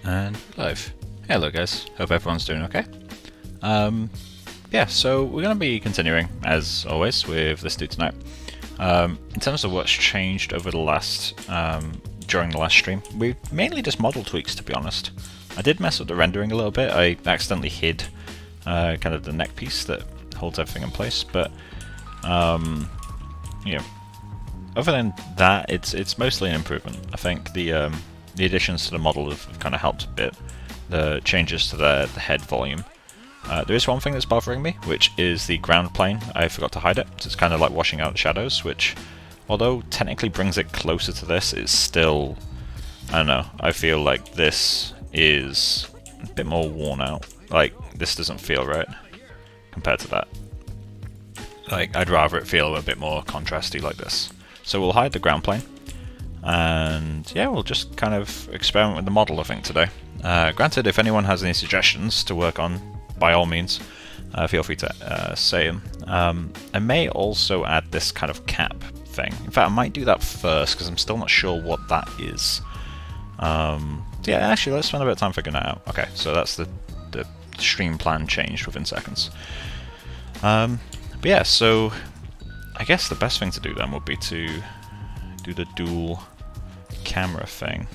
And live. Hello guys, hope everyone's doing okay. Yeah, so we're going to be continuing, as always, with this dude tonight. In terms of what's changed over the last, during the last stream, we mainly just model tweaks, to be honest. I did mess up the rendering a little bit. I accidentally hid kind of the neck piece that holds everything in place, but yeah. Other than that, it's mostly an improvement. I think the additions to the model have kind of helped a bit. The changes to the head volume. There is one thing that's bothering me, which is the ground plane. I forgot to hide it, so it's kind of like washing out shadows, which, although technically brings it closer to this, it's still, I don't know, I feel like this is a bit more worn out. Like, this doesn't feel right compared to that. Like, I'd rather it feel a bit more contrasty like this. So we'll hide the ground plane, and yeah, we'll just kind of experiment with the model, I think, today. Granted, if anyone has any suggestions to work on, by all means, feel free to say them. I may also add this kind of cap thing. In fact, I might do that first, because I'm still not sure what that is. Yeah, actually, let's spend a bit of time figuring that out. Okay, so that's the stream plan changed within seconds. But yeah, so I guess the best thing to do then would be to do the dual camera thing.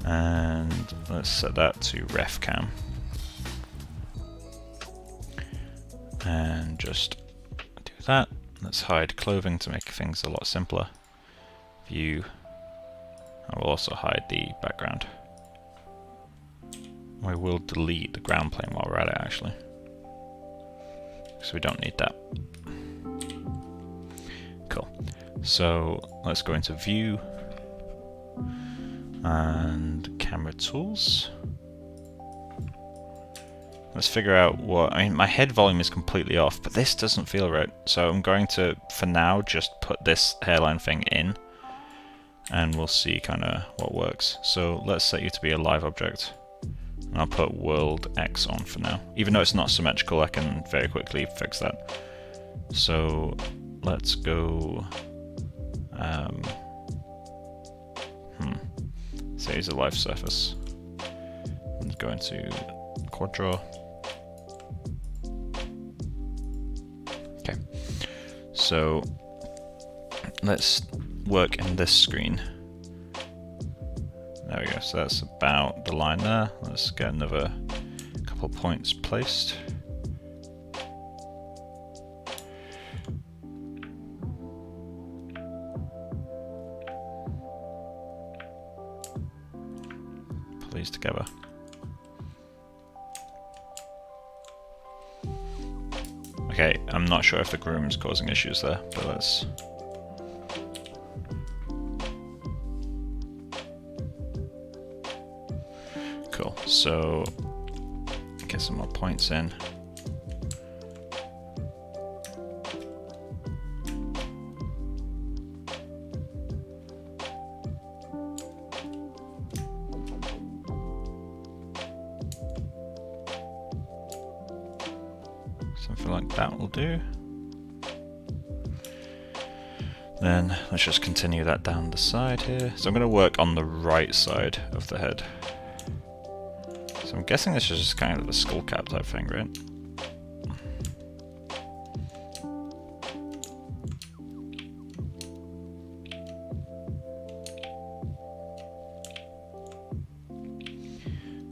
And let's set that to ref cam. And just do that. Let's hide clothing to make things a lot simpler. View. I will also hide the background. We will delete the ground plane while we're at it, actually. So we don't need that. Cool. So let's go into view and camera tools. Let's figure out what, I mean, my head volume is completely off, but this doesn't feel right. So I'm going to, for now, just put this hairline thing in, and we'll see kind of what works. So let's set you to be a live object. And I'll put world X on for now. Even though it's not symmetrical, I can very quickly fix that. So let's go, say it's a live surface. Let's go into quad draw. Okay, so let's work in this screen. There we go, so that's about the line there. Let's get another couple points placed. Put these together. Okay, I'm not sure if the groom's causing issues there, but let's... Cool, so get some more points in. Something like that will do. Then let's just continue that down the side here. So I'm going to work on the right side of the head. So I'm guessing this is just kind of a skull cap type thing, right?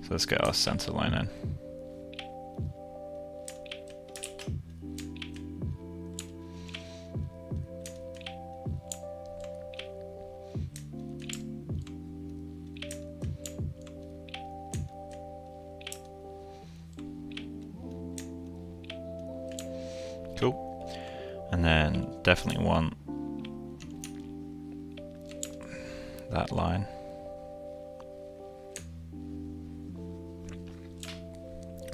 So let's get our center line in. Cool. And then definitely want that line.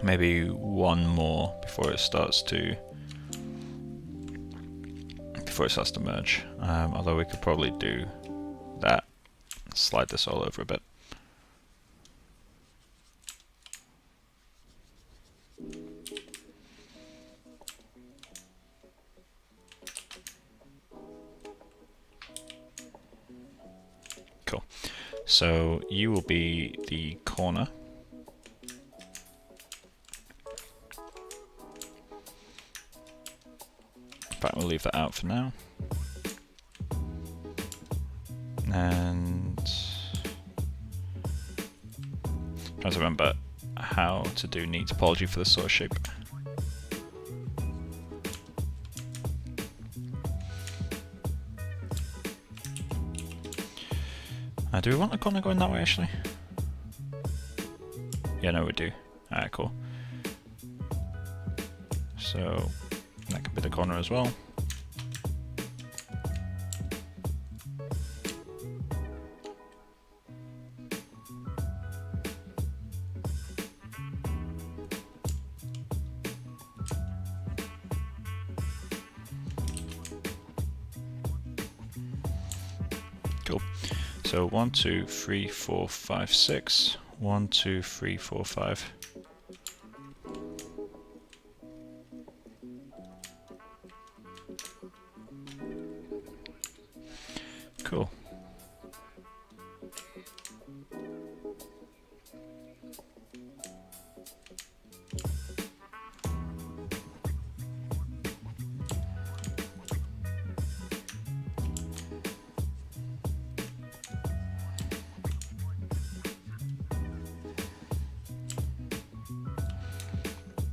Maybe one more before it starts to merge. Although we could probably do that. Slide this all over a bit. Cool. So you will be the corner. But we'll leave that out for now. And I'm trying to remember how to do neat topology for this sort of shape. Do we want the corner going that way actually? Yeah, no, we do. Alright, cool. So that could be the corner as well. Cool. So 1, 2, 3, 4, 5, 6. 1, 2, 3, 4, 5. Cool.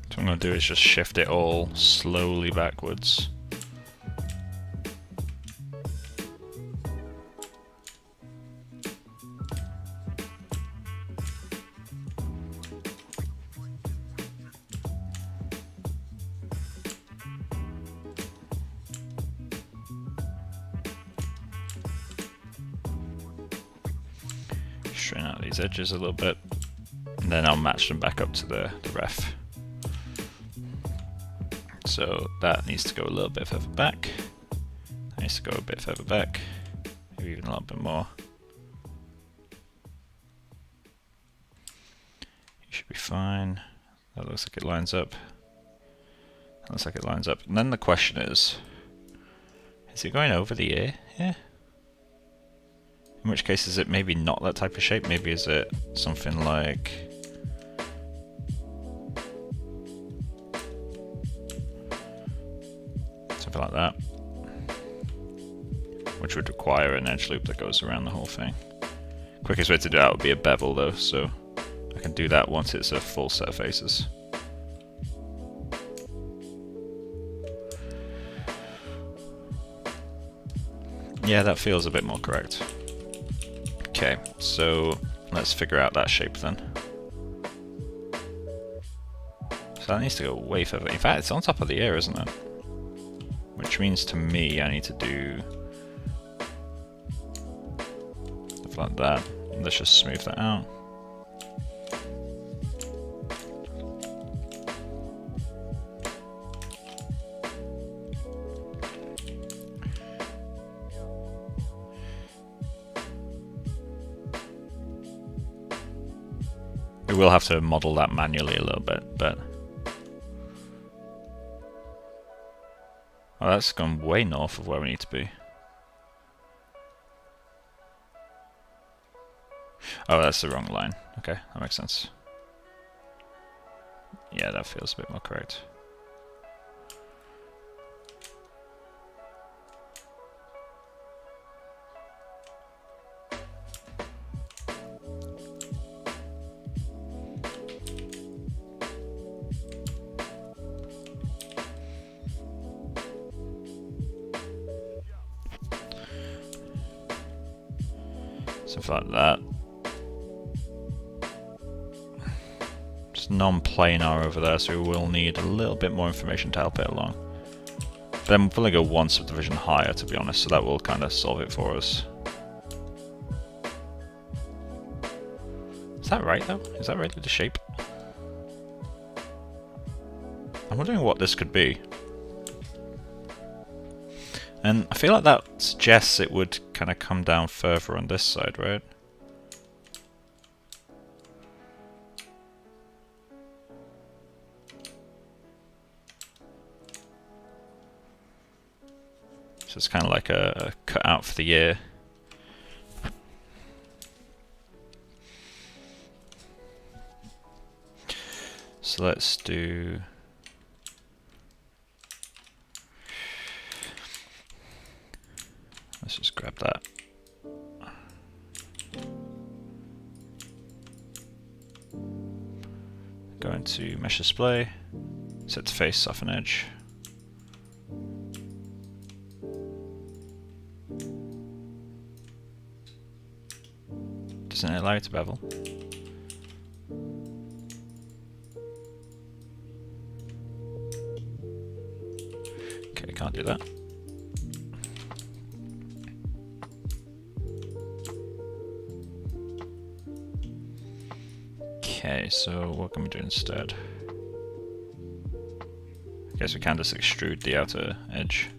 So what I'm going to do is just shift it all slowly backwards. Straighten out these edges a little bit, and then I'll match them back up to the ref. So that needs to go a little bit further back. That needs to go a bit further back, maybe even a little bit more. You should be fine. That looks like it lines up. That looks like it lines up. And then the question is it going over the ear here? In which case is it maybe not that type of shape? Maybe is it something like... something like that. Which would require an edge loop that goes around the whole thing. Quickest way to do that would be a bevel though, so I can do that once it's a full set of faces. Yeah, that feels a bit more correct. Okay, so let's figure out that shape then. So that needs to go way further. In fact, it's on top of the ear, isn't it? Which means to me I need to do stuff like that. Let's just smooth that out. We will have to model that manually a little bit, but... oh, that's gone way north of where we need to be. Oh, that's the wrong line. Okay, that makes sense. Yeah, that feels a bit more correct. Something like that. It's non-planar over there, so we will need a little bit more information to help it along. Then we'll probably go one subdivision higher, to be honest, so that will kind of solve it for us. Is that right, though? Is that really the shape? I'm wondering what this could be. And I feel like that suggests it would kind of come down further on this side, right? So it's kind of like a cutout for the ear. So let's do... Let's just grab that. Go into mesh display, set the face off an edge. Doesn't it allow you to bevel? Okay, can't do that. Okay, so what can we do instead? I guess we can just extrude the outer edge.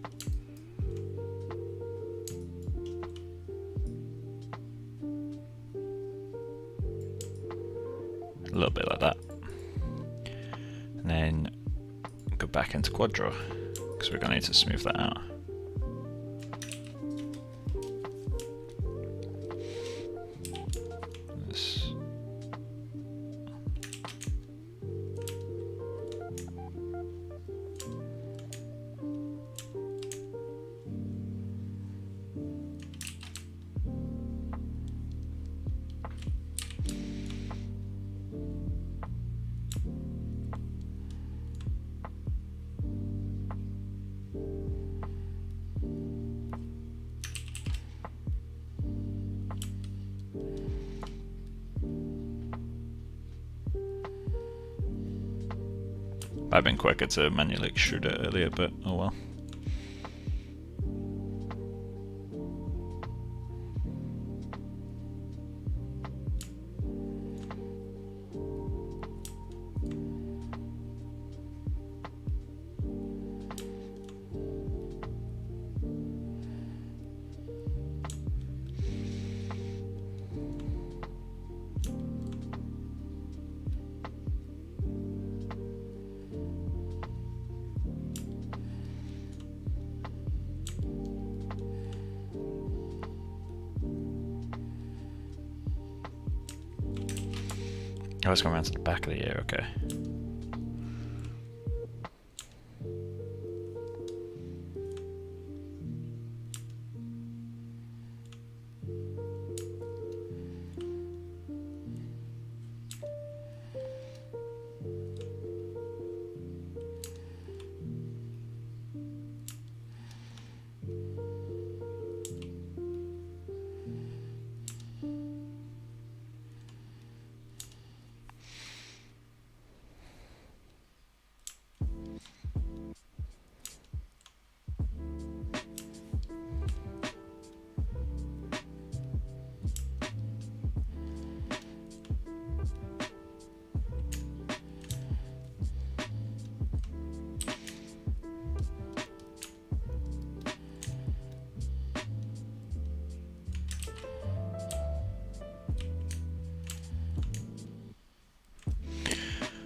A little bit like that. And then go back into quad draw, because we're going to need to smooth that out. Might have been quicker to manually extrude it earlier, but oh well. Oh, it's going around to the back of the ear, okay.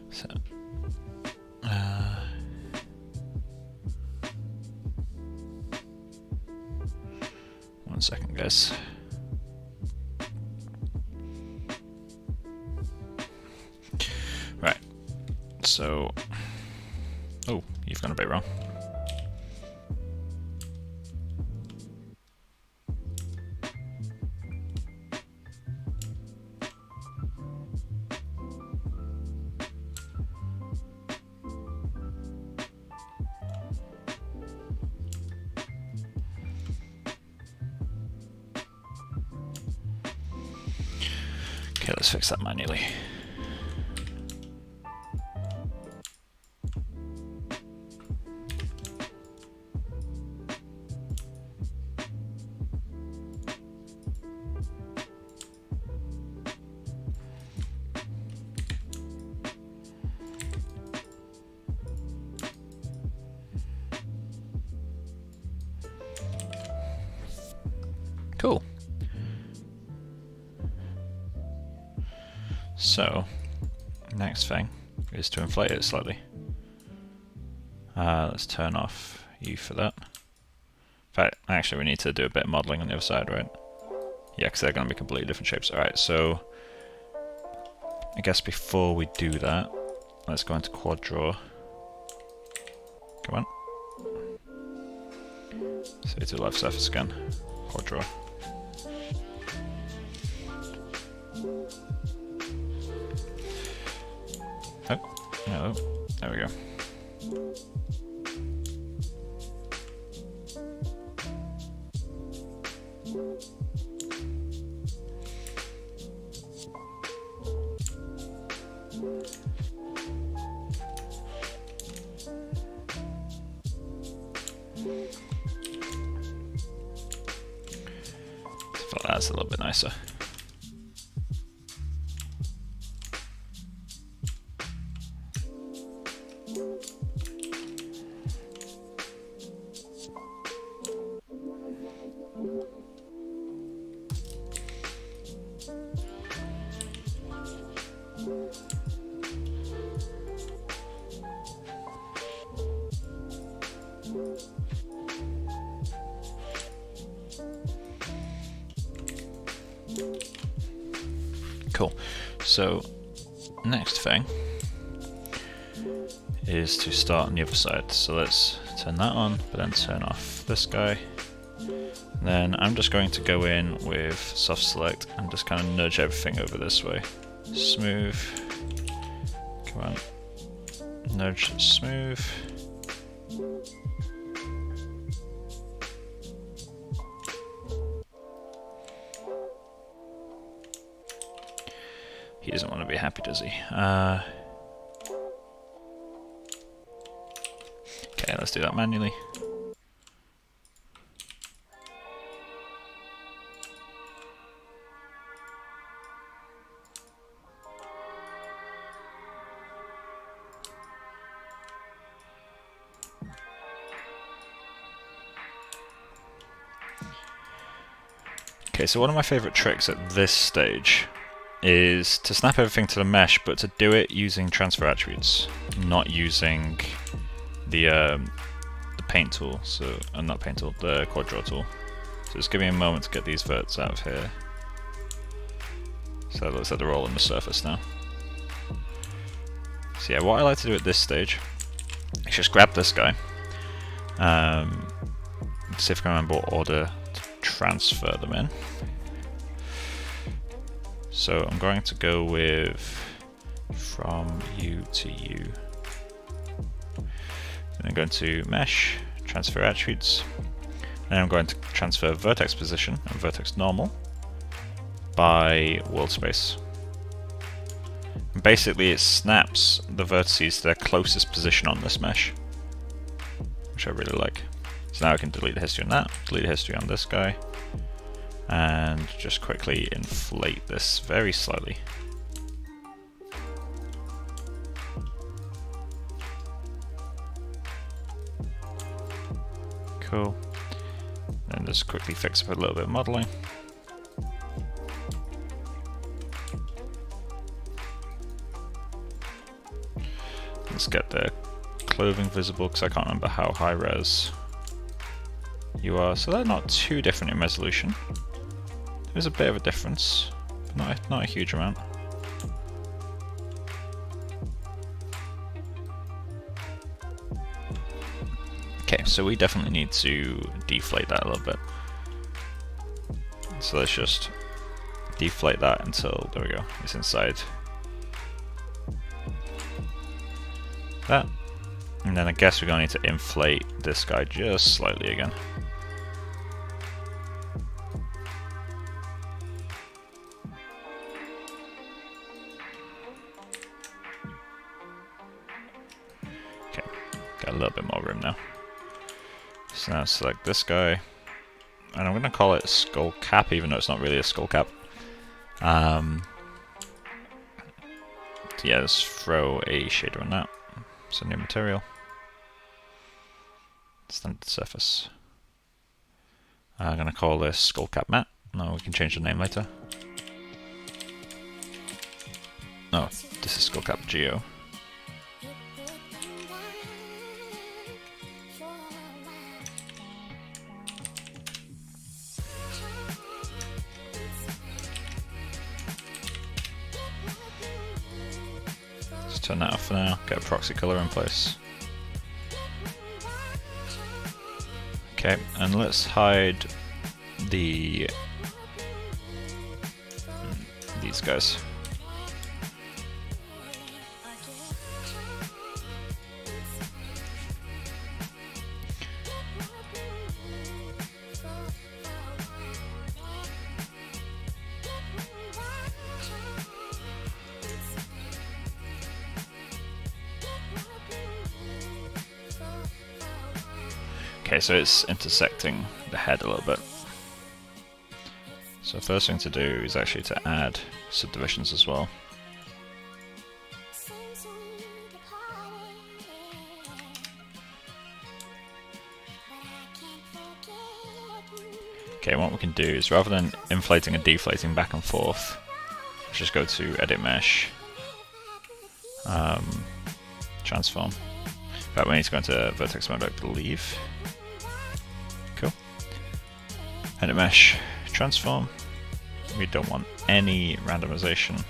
So, 1 second, guys. Right. So, oh, you've gone a bit wrong. Okay, let's fix that manually. Cool. So, next thing is to inflate it slightly. Let's turn off U for that. In fact, actually we need to do a bit of modeling on the other side, right? Yeah, because they're going to be completely different shapes. Alright, so I guess before we do that, let's go into quad draw. Come on. So to left surface again. Quad draw. Oh, no, there we go. That's a little bit nicer. Cool. So next thing is to start on the other side. So let's turn that on, but then turn off this guy. Then I'm just going to go in with soft select and just kind of nudge everything over this way. Smooth. Come on. Nudge smooth. He doesn't want to be happy, does he? Okay, let's do that manually. Okay, so one of my favorite tricks at this stage is to snap everything to the mesh, but to do it using transfer attributes, not using the paint tool. So, not paint tool, the quad draw tool. So just give me a moment to get these verts out of here. So it looks like they're all on the surface now. So yeah, what I like to do at this stage is just grab this guy. See if I can remember what order to transfer them in. So I'm going to go with from U to U. Then I'm going to mesh, transfer attributes, and I'm going to transfer vertex position and vertex normal by world space. And basically it snaps the vertices to their closest position on this mesh, which I really like. So now I can delete the history on that, delete the history on this guy, and just quickly inflate this very slightly. Cool. And just quickly fix up a little bit of modeling. Let's get the clothing visible, because I can't remember how high res you are. So they're not too different in resolution. There's a bit of a difference, but not a huge amount. Okay, so we definitely need to deflate that a little bit. So let's just deflate that until, there we go, it's inside that. And then I guess we're going to need to inflate this guy just slightly again. Okay, got a little bit more room now. So now select this guy, and I'm going to call it skull cap, even though it's not really a skull cap. So yeah, let's throw a shader on that. So new material, standard surface. I'm going to call this skull cap matte. No, we can change the name later. Oh, this is skull cap geo. Turn that off for now, get a proxy color in place. Okay, and let's hide these guys. Okay, so it's intersecting the head a little bit. So first thing to do is actually to add subdivisions as well. Okay, what we can do is rather than inflating and deflating back and forth, let's just go to Edit Mesh, Transform. In fact, we need to go into Vertex Mode, I believe. Cool. Edit Mesh, Transform. We don't want any randomization.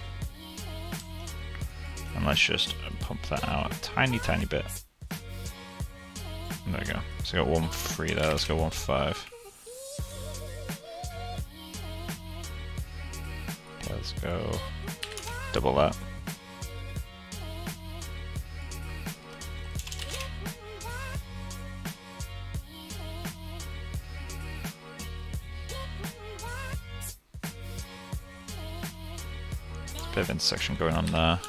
And let's just pump that out a tiny bit. There we go. So we got 1.3 there, let's go 1.5. Okay, let's go double that. Bit of intersection going on there.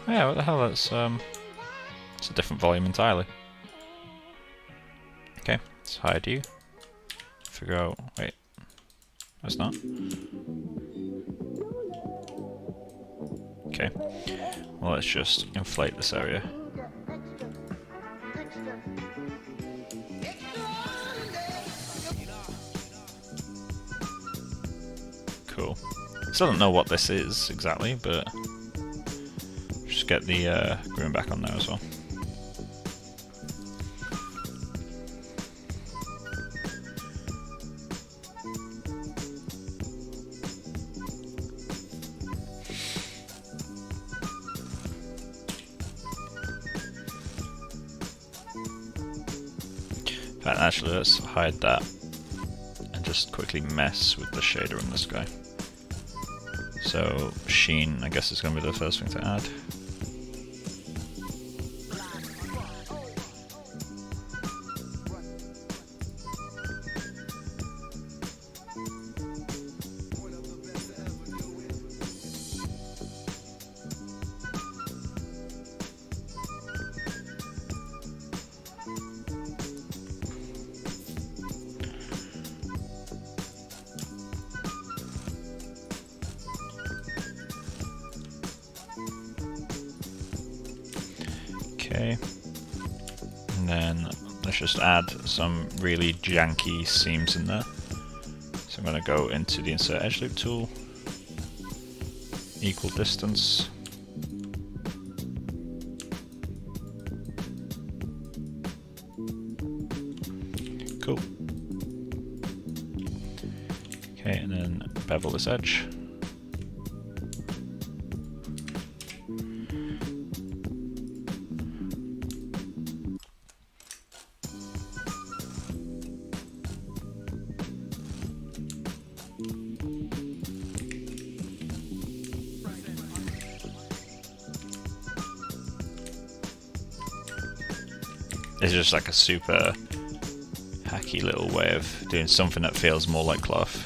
Oh yeah, what the hell? It's a different volume entirely. Okay, let's hide you. Figure out. Wait, that's not. Okay, well let's just inflate this area. Cool. Still don't know what this is exactly, but just get the green back on there as well. But actually, let's hide that and just quickly mess with the shader in this guy. So sheen, I guess, is going to be the first thing to add. Okay, and then let's just add some really janky seams in there. So I'm going to go into the Insert Edge Loop tool, equal distance. Cool. Okay, and then bevel this edge. It's just like a super hacky little way of doing something that feels more like cloth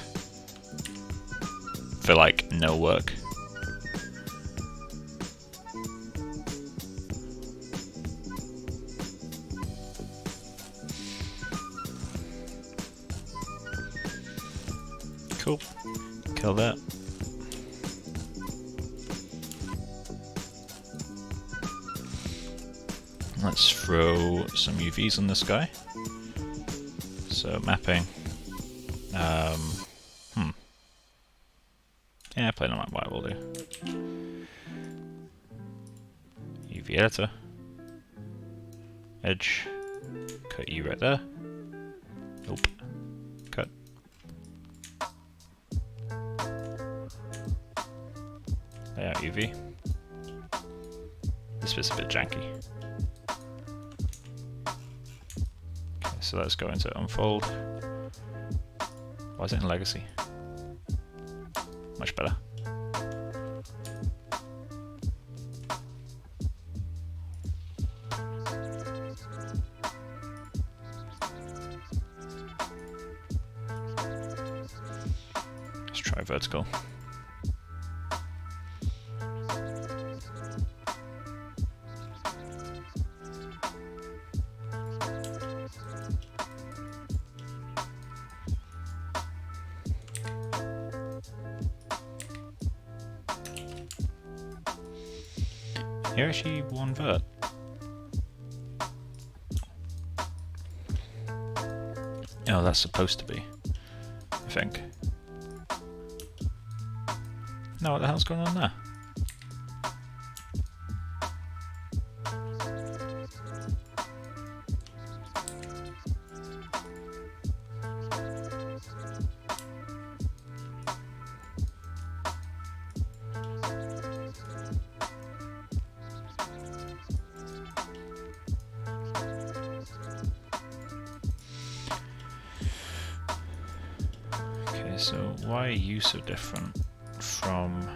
for like no work. Cool. Kill that. Let's throw some UVs on this guy. So mapping. Yeah, plain on that white will do. UV editor. Edge. Cut you right there. Nope. Cut. Layout UV. This bit's a bit janky. Okay, so let's go into unfold. Why is it in legacy? Much better. Let's try vertical. You're actually one vert. Oh, that's supposed to be, I think. No, what the hell's going on there? So why are you so different from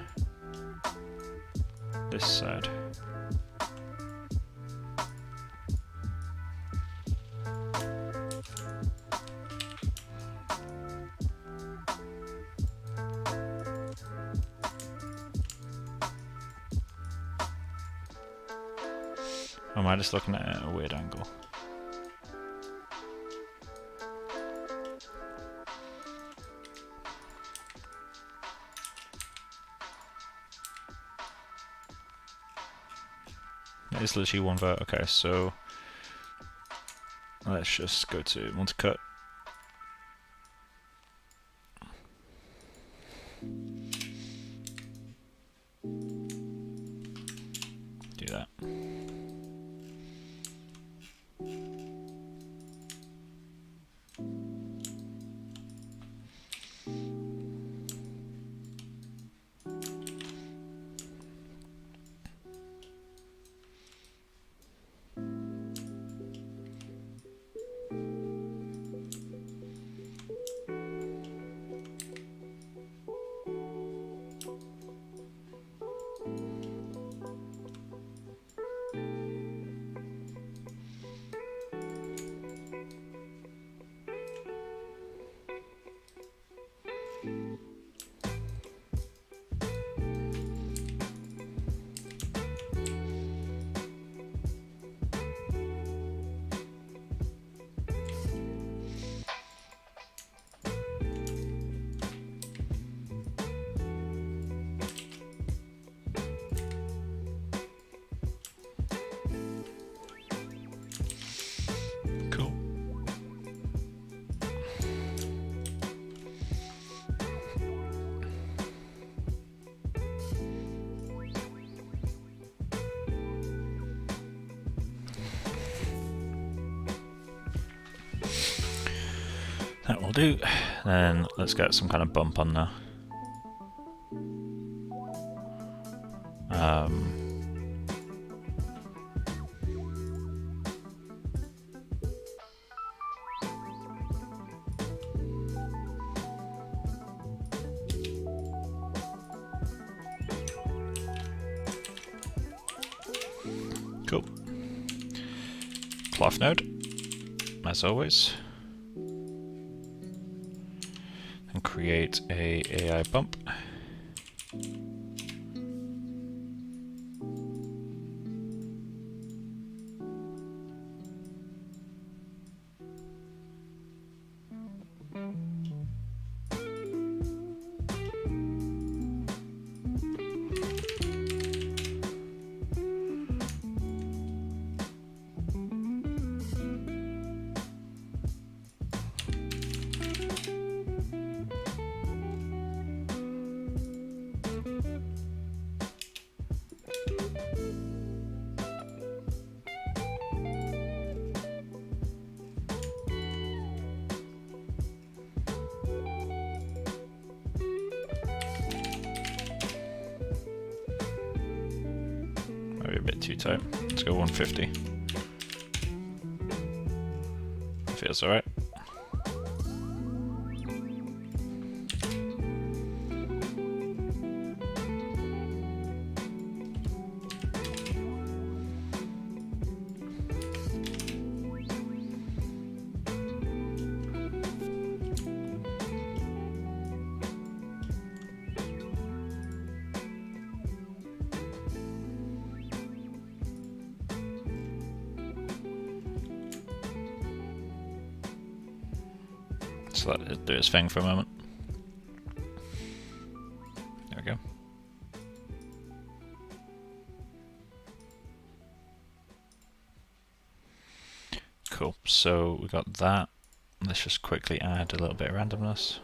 this side? Or am I just looking at it at a weird angle? It's literally one vert. Okay, so let's just go to multi-cut. Do that. That will do. Then let's get some kind of bump on there. Cool. Cloth node, as always. And create a AI bump. Maybe a bit too tight. Let's go 150. Feels alright. So let it do its thing for a moment. There we go. Cool, so we got that. Let's just quickly add a little bit of randomness.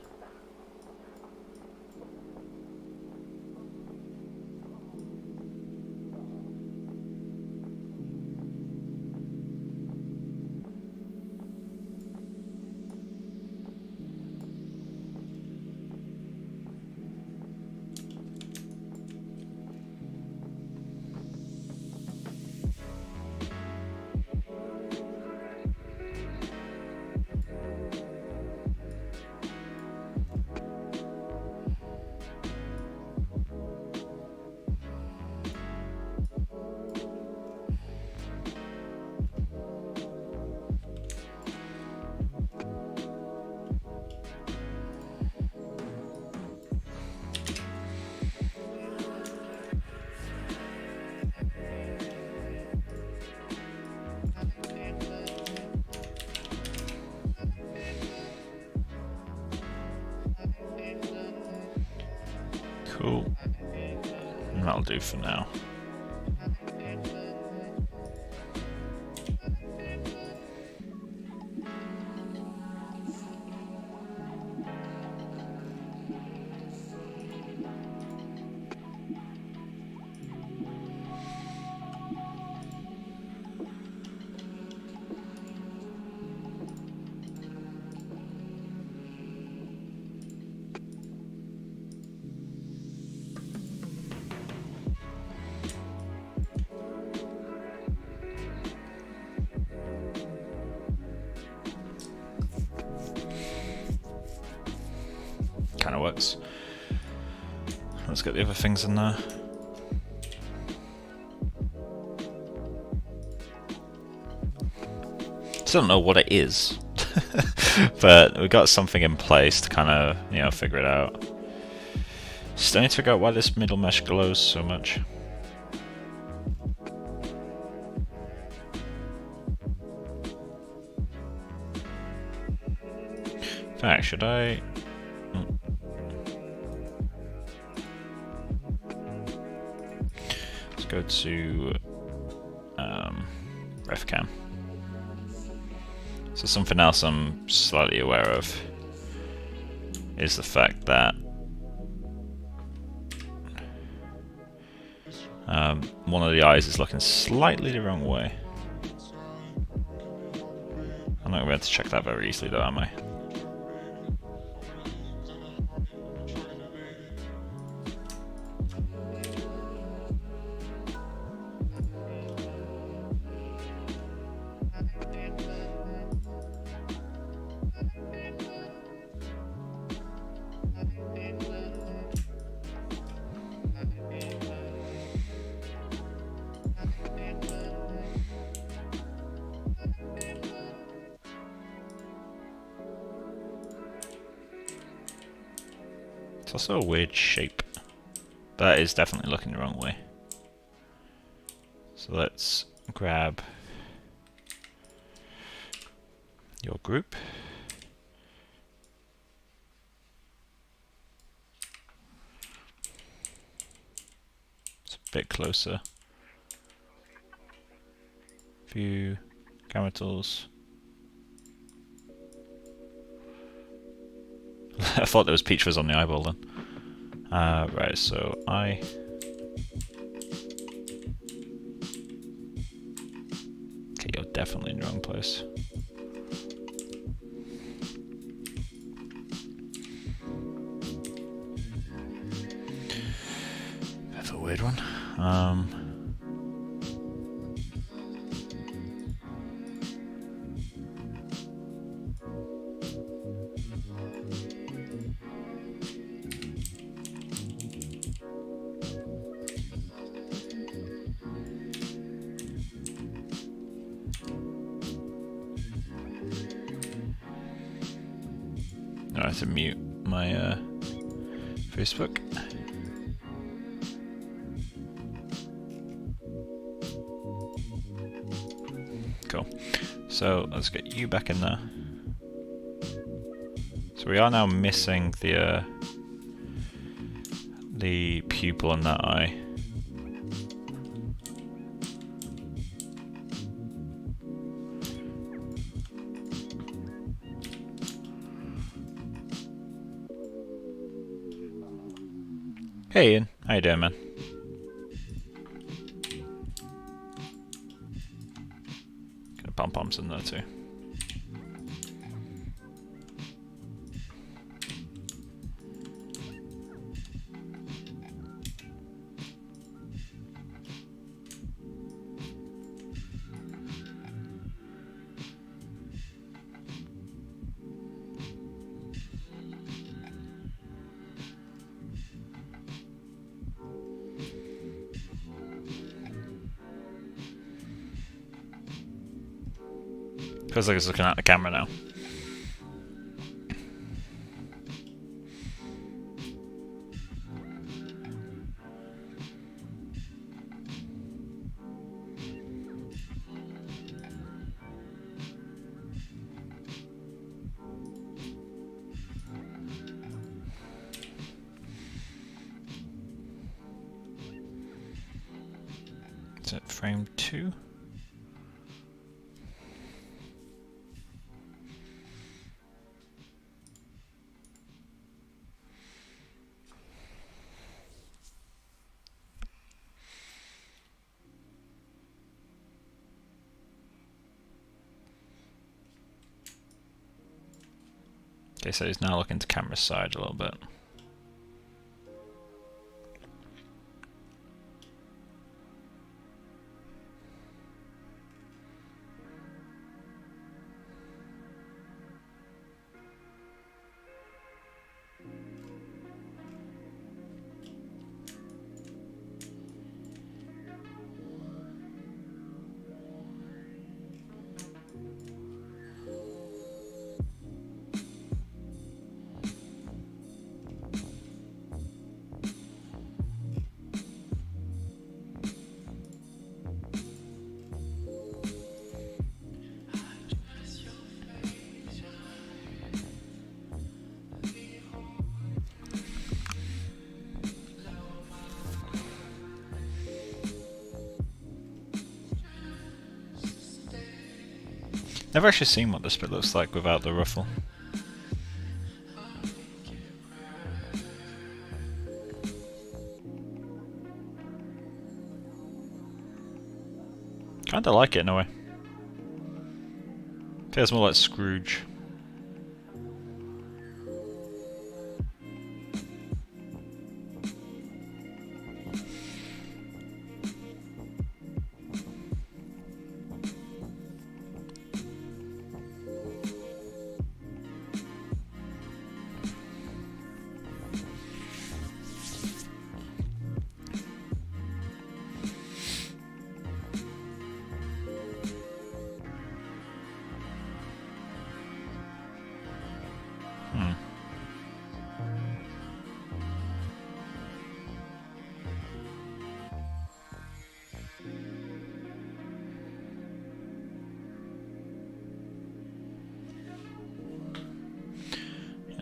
Cool. And that'll do for now. Kind of works. Let's get the other things in there. Still don't know what it is, but we got something in place to kind of, you know, figure it out. Still need to figure out why this middle mesh glows so much. In fact, should I? Let's go to RefCam. So something else I'm slightly aware of is the fact that one of the eyes is looking slightly the wrong way. I'm not going to be able to check that very easily though, am I? It's also a weird shape. That is definitely looking the wrong way. So let's grab your group. It's a bit closer. View, camera tools. I thought there was peach fuzz on the eyeball then. Right, so okay, you're definitely in the wrong place. Bit of a weird one. I have to mute my Facebook. Cool. So let's get you back in there. So we are now missing the pupil in that eye. Hey Ian, how you doing, man? Got pom-poms in there too. Feels like it's looking at the camera now. Is it frame 2? Okay, so he's now looking to camera side a little bit. Never actually seen what this bit looks like without the ruffle. Kinda like it in a way. Feels more like Scrooge.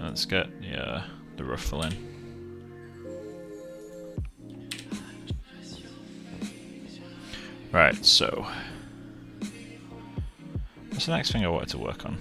Let's get the ruffle in. Right, so what's the next thing I wanted to work on?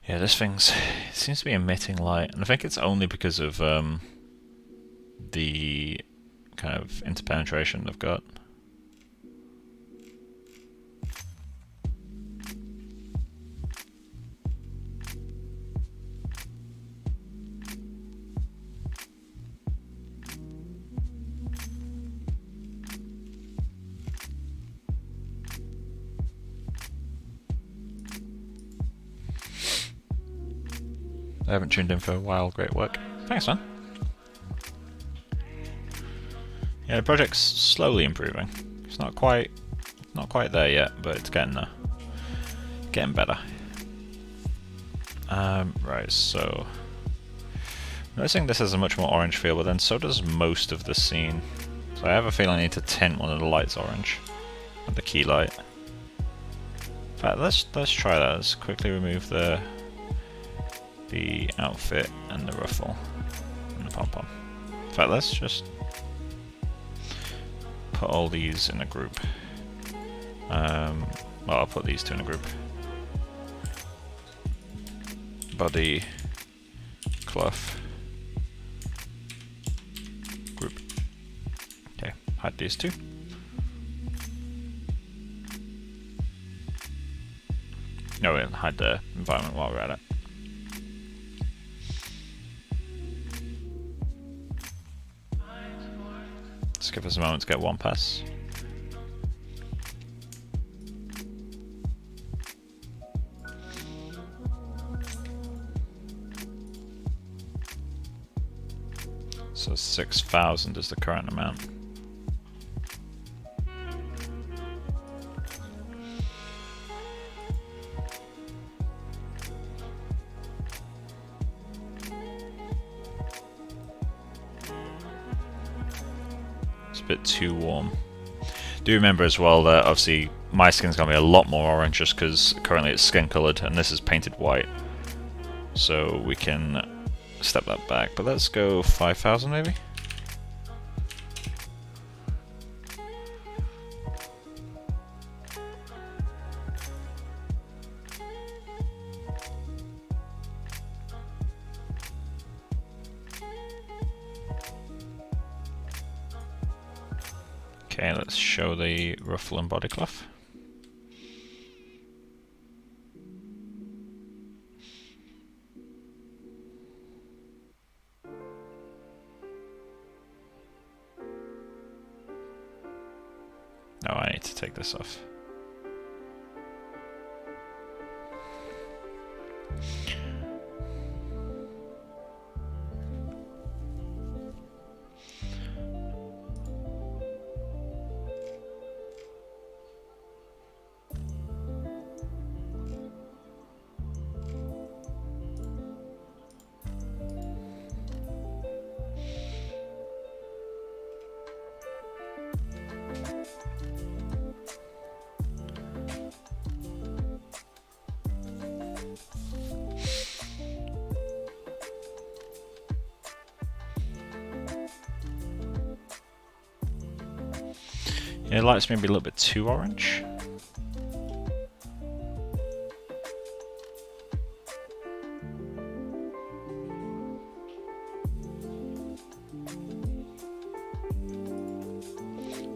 Yeah, this it seems to be emitting light, and I think it's only because of the kind of interpenetration they've got. I haven't tuned in for a while. Great work. Thanks, man. Yeah, the project's slowly improving. It's not quite there yet, but it's getting there. Getting better. Right, so noticing this has a much more orange feel, but then so does most of the scene. So I have a feeling I need to tint one of the lights orange with the key light. In fact, let's try that. Let's quickly remove the outfit and the ruffle and the pom-pom. In fact, let's just put all these in a group. Well, I'll put these two in a group. Body, cloth, group. Okay, hide these two. No, we'll hide the environment while we're at it. Just give us a moment to get one pass. So 6,000 is the current amount. It's a bit too warm. Do remember as well that obviously my skin's gonna be a lot more orange just because currently it's skin colored and this is painted white. So we can step that back, but let's go 5,000 maybe? Okay, let's show the ruffle and body cloth. No, I need to take this off. Yeah, the light's maybe a little bit too orange.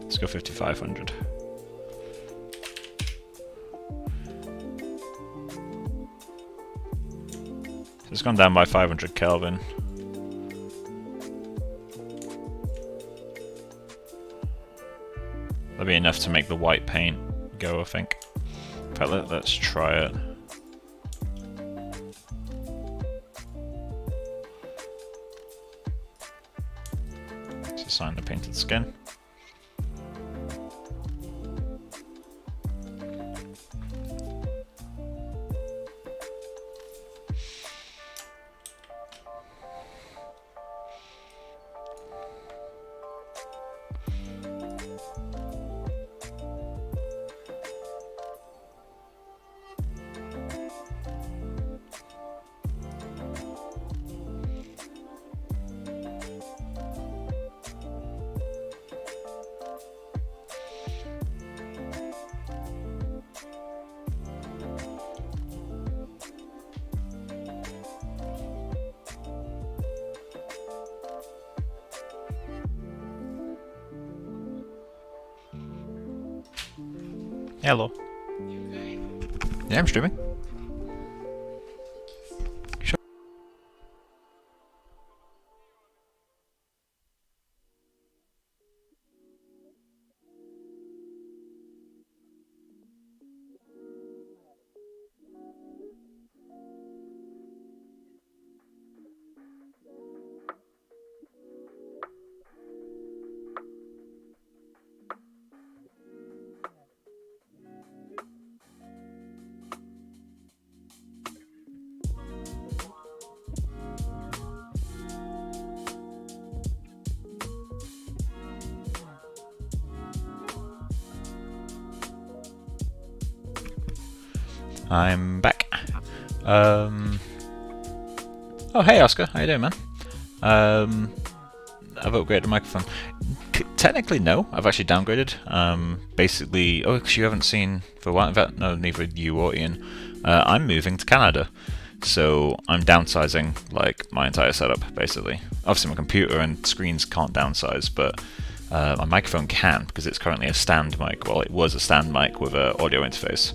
Let's go 5,500. So it's gone down by 500 Kelvin. That'll be enough to make the white paint go, I think. In fact, let's try it. Let's assign the painted skin. Hello. Yeah, I'm streaming. Sure. I'm back. Oh, hey Oscar, how you doing, man? I've upgraded the microphone. Technically, no. I've actually downgraded. Basically, because you haven't seen for a while. In fact, no, neither you or Ian. I'm moving to Canada, so I'm downsizing like my entire setup, basically. Obviously, my computer and screens can't downsize, but my microphone can because it's currently a stand mic. Well, it was a stand mic with an audio interface.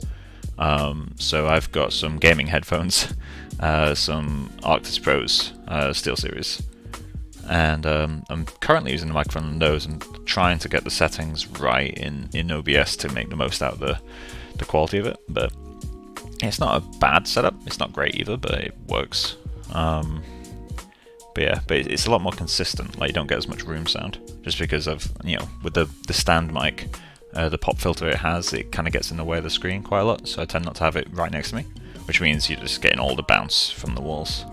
So I've got some gaming headphones, some Arctis Pros SteelSeries, and I'm currently using the microphone on those and trying to get the settings right in OBS to make the most out of the quality of it. But it's not a bad setup. It's not great either, but it works. But yeah, but it's a lot more consistent. Like, you don't get as much room sound just because of, you know, with the stand mic. The pop filter it has, it kind of gets in the way of the screen quite a lot, so I tend not to have it right next to me, which means you're just getting all the bounce from the walls.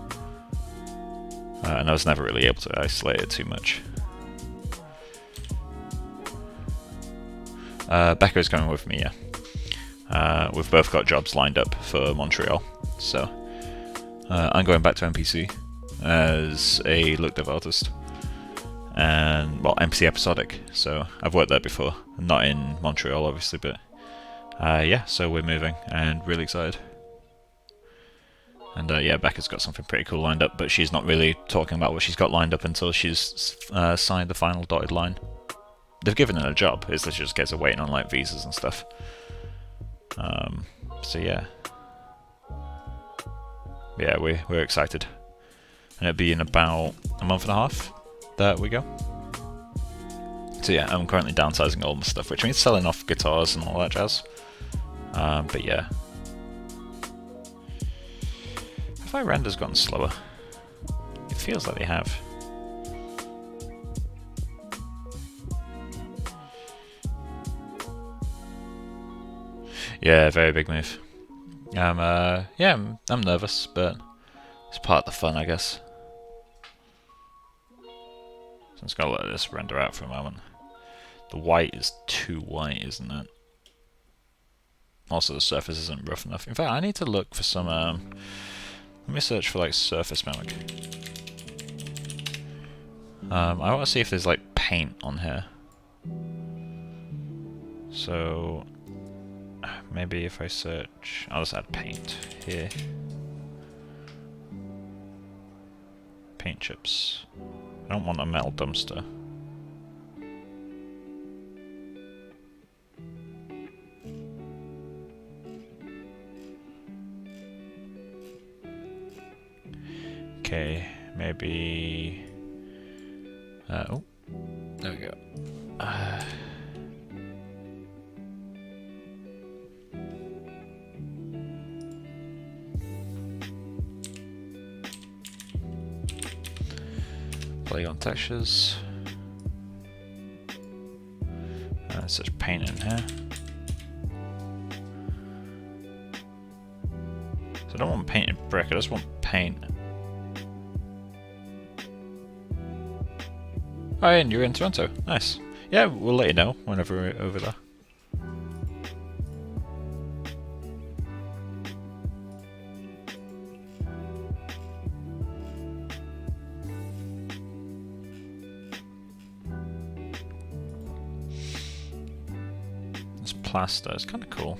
And I was never really able to isolate it too much. Becca's coming with me, yeah. We've both got jobs lined up for Montreal, so I'm going back to MPC as a look dev artist. And, well, MPC episodic, so I've worked there before. Not in Montreal, obviously, but yeah, so we're moving and really excited. And yeah, Becca's got something pretty cool lined up, but she's not really talking about what she's got lined up until she's signed the final dotted line. They've given her a job, it's literally just gets her waiting on like visas and stuff. So yeah. Yeah, we're excited. And it'll be in about a month and a half that we go. So yeah, I'm currently downsizing all my stuff, which means selling off guitars and all that jazz. But yeah. Have my renders gotten slower? It feels like they have. Yeah, very big move. Yeah, I'm nervous, but it's part of the fun, I guess. So I'm just gonna let this render out for a moment. The white is too white, isn't it? Also, the surface isn't rough enough. In fact, I need to look for some. Let me search for like surface mimic. I want to see if there's like paint on here. So maybe if I search, I'll just add paint here. Paint chips. I don't want a metal dumpster. Okay, maybe. Oh, there we go. Polygon textures. Such paint in here. So I don't want painted brick, I just want paint. Oh, and you're in Toronto. Nice. Yeah, we'll let you know whenever we're over there. This plaster is kind of cool.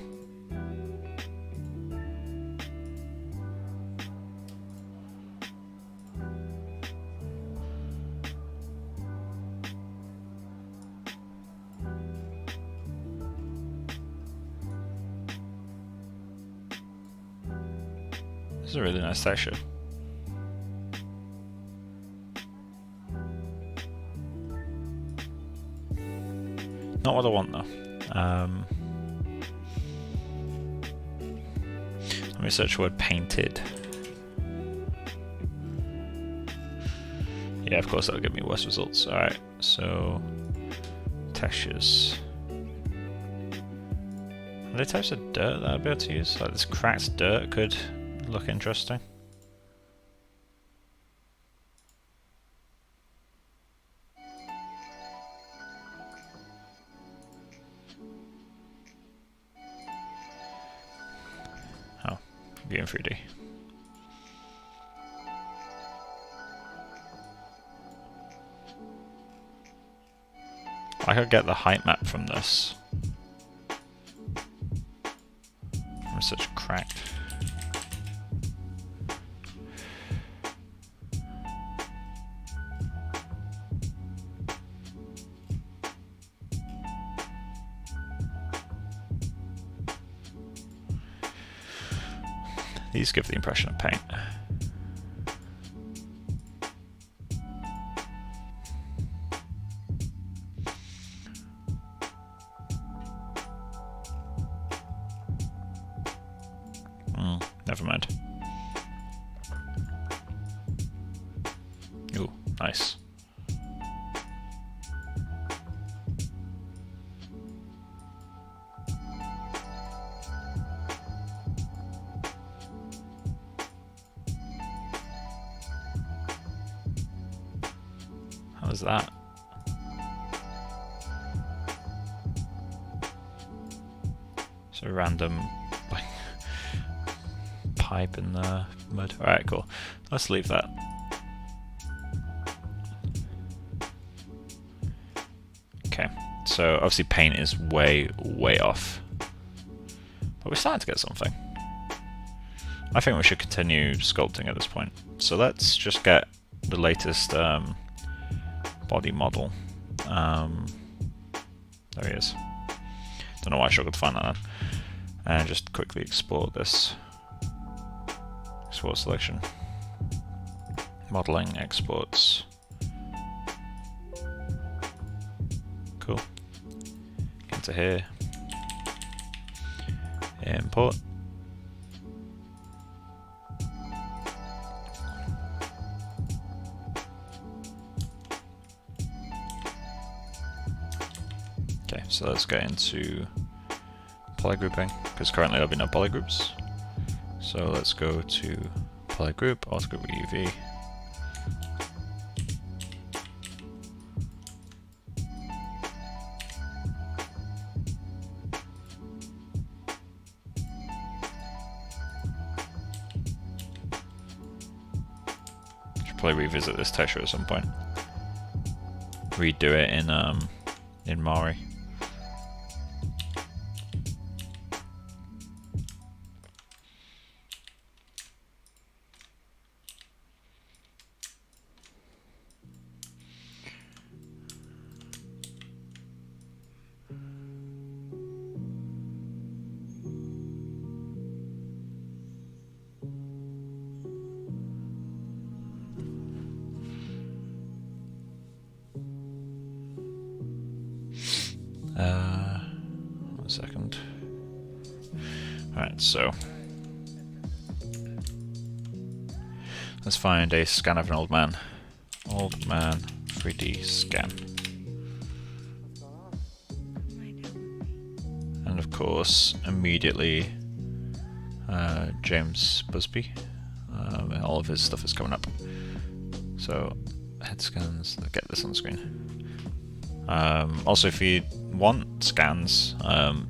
This is a really nice texture. Not what I want though. Let me search the word painted. Yeah, of course that'll give me worse results. Alright, so textures. Are there types of dirt that I'd be able to use? Like this cracked dirt could look interesting. Oh, view in 3D. I could get the height map from this. I'm such cracked. These give the impression of paint. Never mind. Ooh, nice. How's that? So random like pipe in the mud. Alright, cool. Let's leave that. Okay, so obviously paint is way off. But we're starting to get something. I think we should continue sculpting at this point. So let's just get the latest body model. There he is. Don't know why I struggled to find that then. And just quickly export this. Export selection. Modeling, exports. Cool. Get into here. Import. Okay, so let's get into polygrouping, because currently there'll be no polygroups. So let's go to polygroup, autogroup UV. Should probably revisit this texture at some point. Redo it in Mari. One second. Alright, so let's find a scan of an old man. Old man 3D scan. And of course, immediately James Busby. All of his stuff is coming up. So head scans, get this on the screen. Also, if you want scans,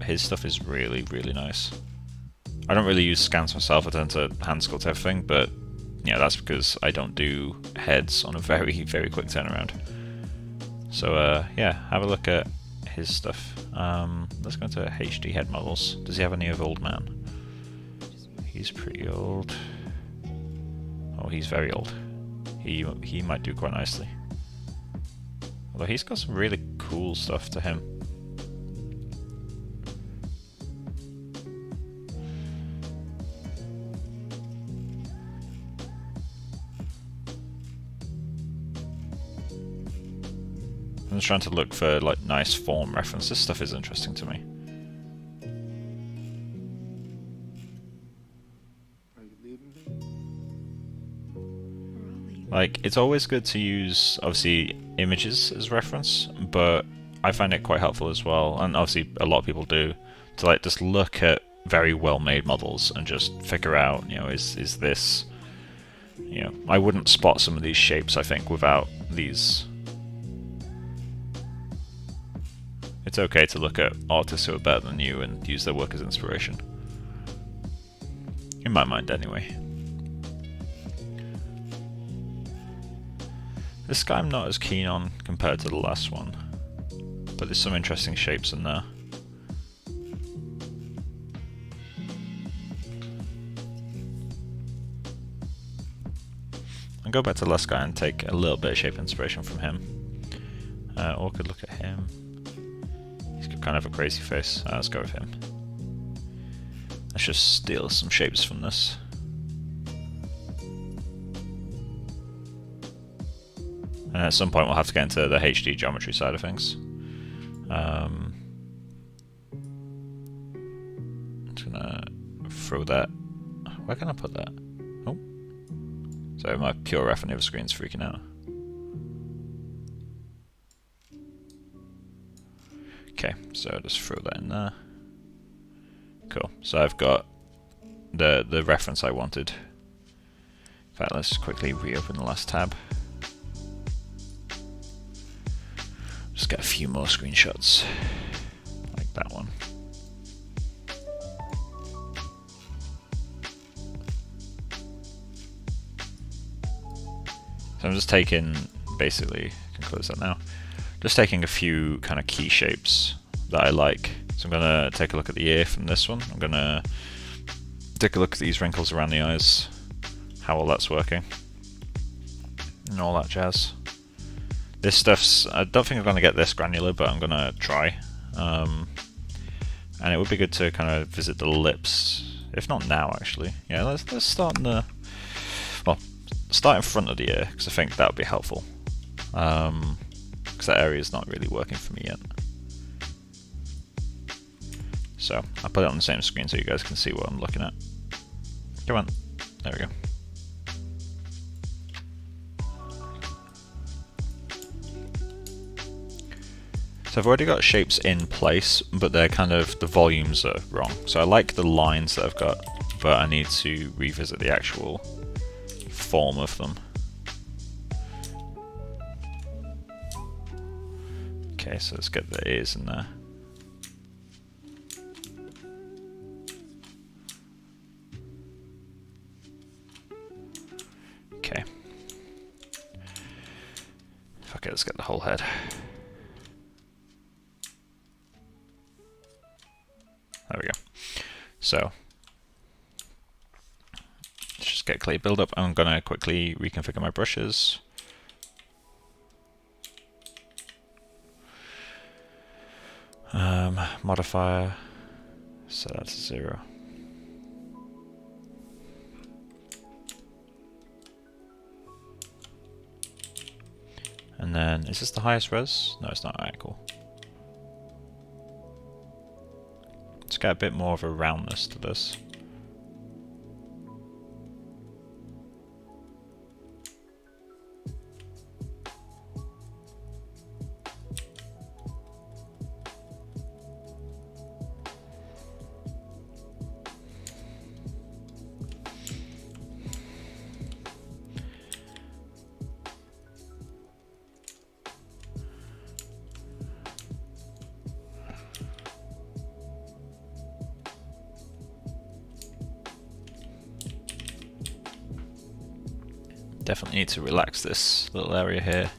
his stuff is really nice. I don't really use scans myself, I tend to hand sculpt everything, but yeah, that's because I don't do heads on a very quick turnaround. So yeah, have a look at his stuff. Let's go into HD head models. Does he have any of Old Man? He's pretty old. Oh, he's very old. He might do quite nicely. Although he's got some really cool stuff to him. I'm just trying to look for like nice form reference. This stuff is interesting to me. Like, it's always good to use, obviously, images as reference, but I find it quite helpful as well, and obviously a lot of people do, to like just look at very well-made models and just figure out, you know, is this, you know, I wouldn't spot some of these shapes, I think, without these. It's okay to look at artists who are better than you and use their work as inspiration. in my mind anyway. This guy I'm not as keen on compared to the last one, but there's some interesting shapes in there. I'll go back to the last guy and take a little bit of shape inspiration from him. Or could look at him. He's got kind of a crazy face. Let's go with him. Let's just steal some shapes from this. And at some point we'll have to get into the HD geometry side of things. I'm just gonna throw that. Where can I put that? Oh. So my pure ref on the other screen's freaking out. Okay, so just throw that in there. Cool. So I've got the reference I wanted. In fact, let's quickly reopen the last tab. Just get a few more screenshots, like that one. So I'm just taking, basically, I can close that now. Just taking a few kind of key shapes that I like. So I'm gonna take a look at the ear from this one. I'm gonna take a look at these wrinkles around the eyes, how all that's working, and all that jazz. This stuff's, I don't think I'm going to get this granular, but I'm going to try. And it would be good to kind of visit the lips, if not now actually. Yeah, let's start in the, well, start in front of the ear, because I think that would be helpful. Because that area is not really working for me yet. So, I'll put it on the same screen so you guys can see what I'm looking at. Come on, there we go. So I've already got shapes in place, but they're kind of, the volumes are wrong. So I like the lines that I've got, but I need to revisit the actual form of them. Okay, so let's get the ears in there. Okay. Fuck it, let's get the whole head. There we go. So, let's just get clay build up. I'm going to quickly reconfigure my brushes. Modifier, set that to 0. And then, is this the highest res? No, it's not. Alright, cool. Let's get a bit more of a roundness to this. Definitely need to relax this little area here.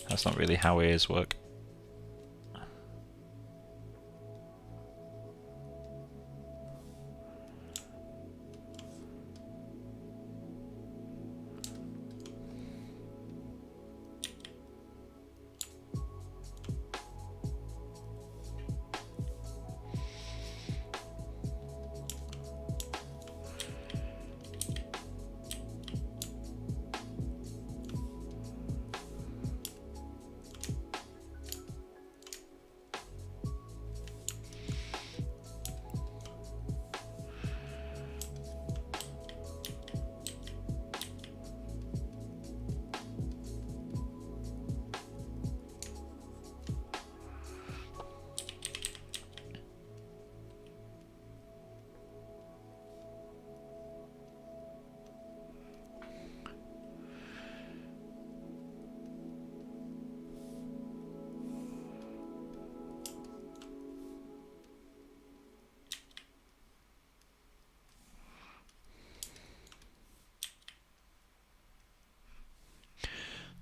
That's not really how ears work.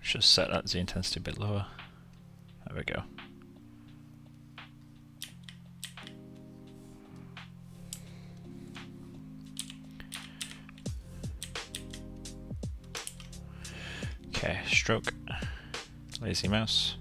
Should set that Z intensity a bit lower. There we go. Okay, stroke, lazy mouse.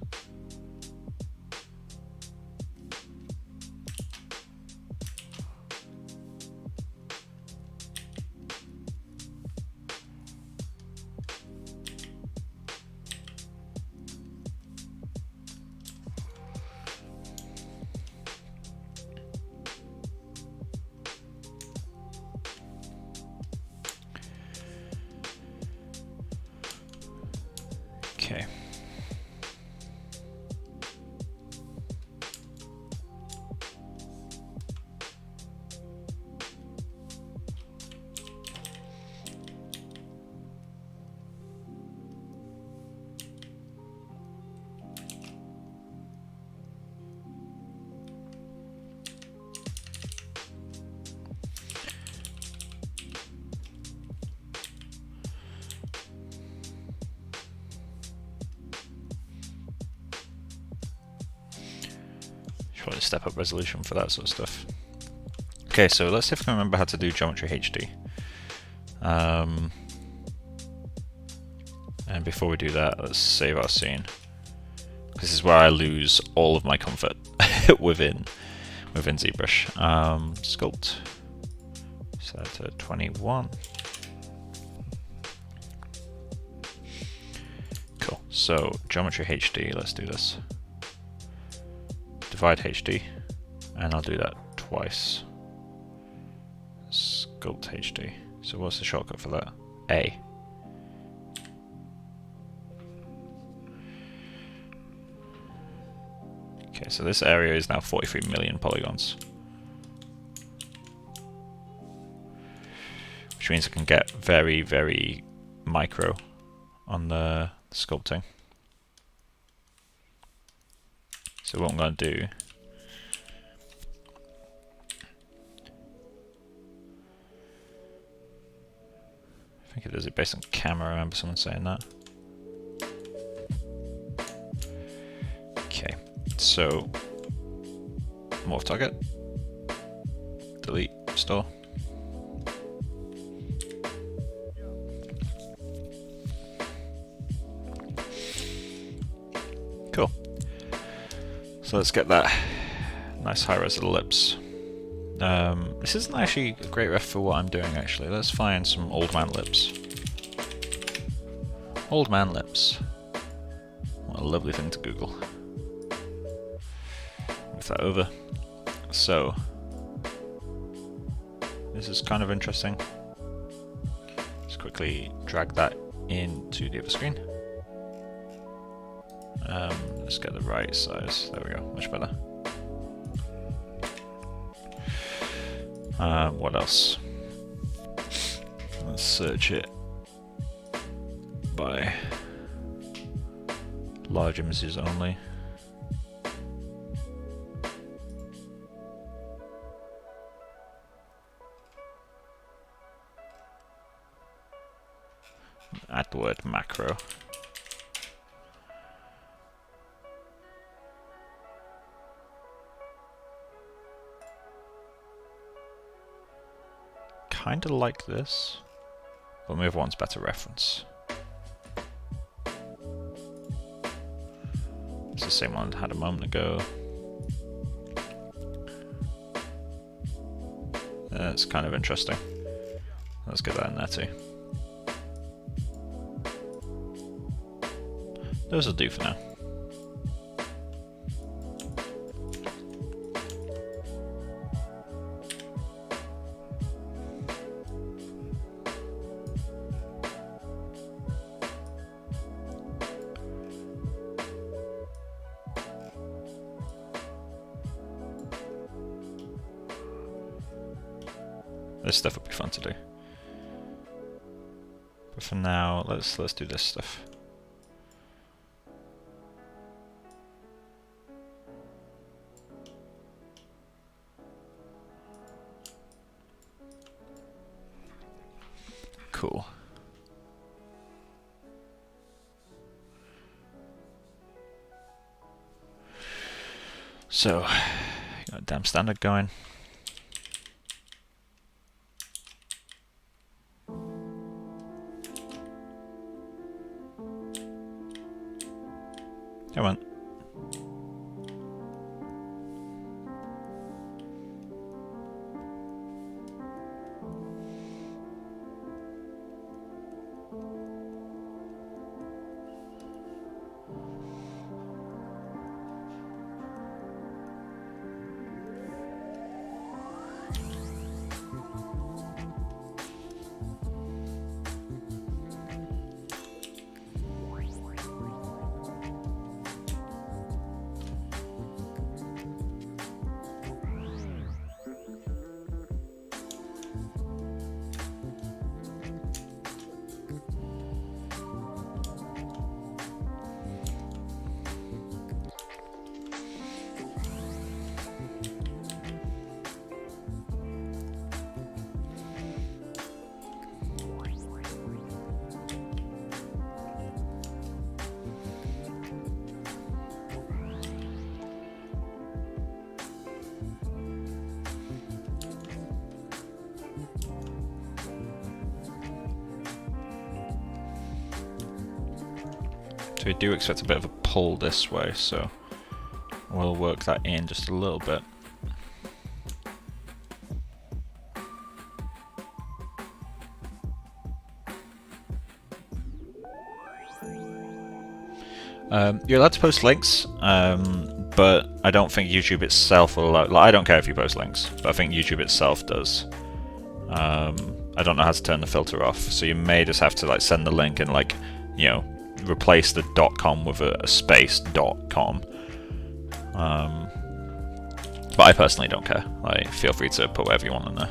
Okay. Probably step up resolution for that sort of stuff. Okay, so let's see if I can remember how to do geometry HD. And before we do that, let's save our scene. This is where I lose all of my comfort within ZBrush. Sculpt, set to 21. Cool. So geometry HD. Let's do this. Divide HD, and I'll do that twice. Sculpt HD. So what's the shortcut for that? A. Okay, so this area is now 43 million polygons. Which means I can get very, very micro on the sculpting. So what I'm going to do, I think it does it based on camera, I remember someone saying that. Okay, so morph target, delete, store. Cool. So let's get that nice high res of the lips. This isn't actually a great ref for what I'm doing actually. Let's find some old man lips. Old man lips. What a lovely thing to Google. Move that over. So this is kind of interesting. Just quickly drag that into the other screen. Let's get the right size. There we go, much better. What else? Let's search it by large images only. Add the word macro. Kind of like this, but move one's better reference. It's the same one I had a moment ago. That's kind of interesting. Let's get that in there too. Those will do for now. This stuff would be fun to do. But for now, let's do this stuff. Cool. So, got a damn standard going. Come on. So we do expect a bit of a pull this way, so we'll work that in just a little bit. You're allowed to post links, but I don't think YouTube itself will allow. Like, I don't care if you post links, but I think YouTube itself does. I don't know how to turn the filter off, so you may just have to like send the link and like, you know, replace the .com with a space .com. But I personally don't care. Like, feel free to put whatever you want in there.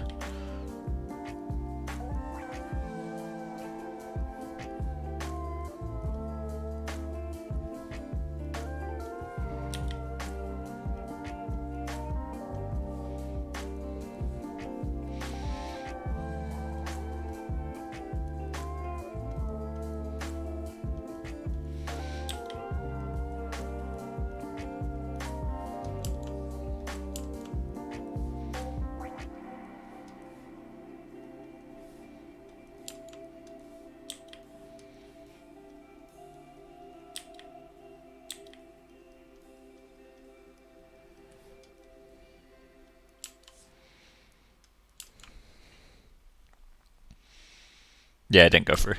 Yeah, it didn't go through.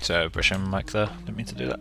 So brushing mic there, didn't mean to do that.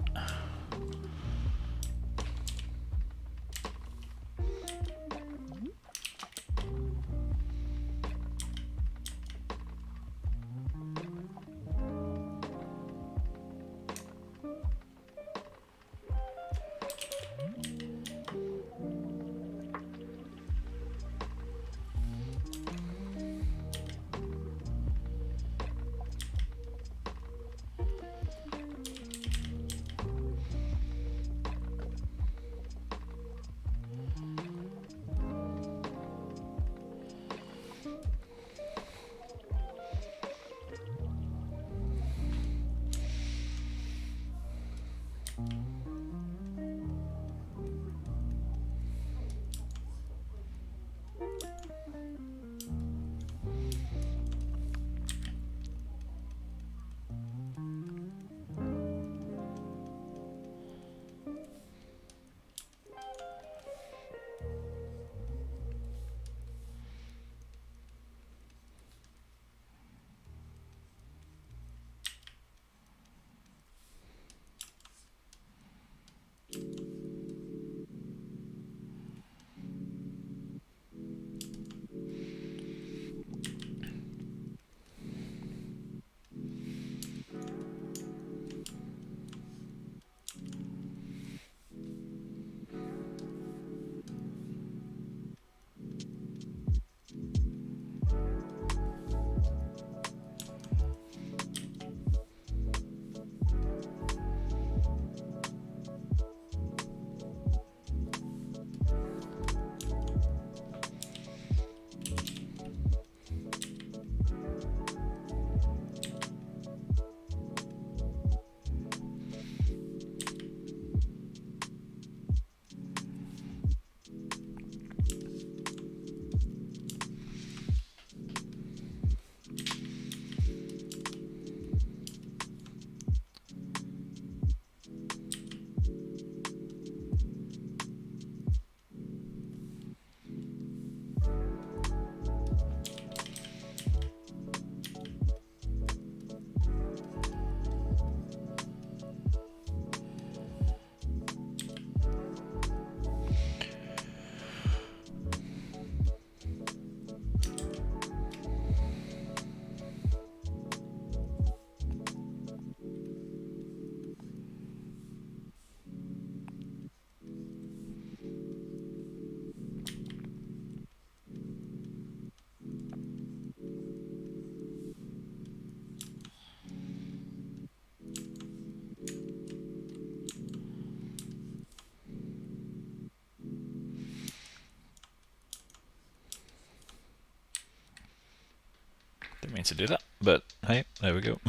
Didn't mean to do that, but hey, there we go.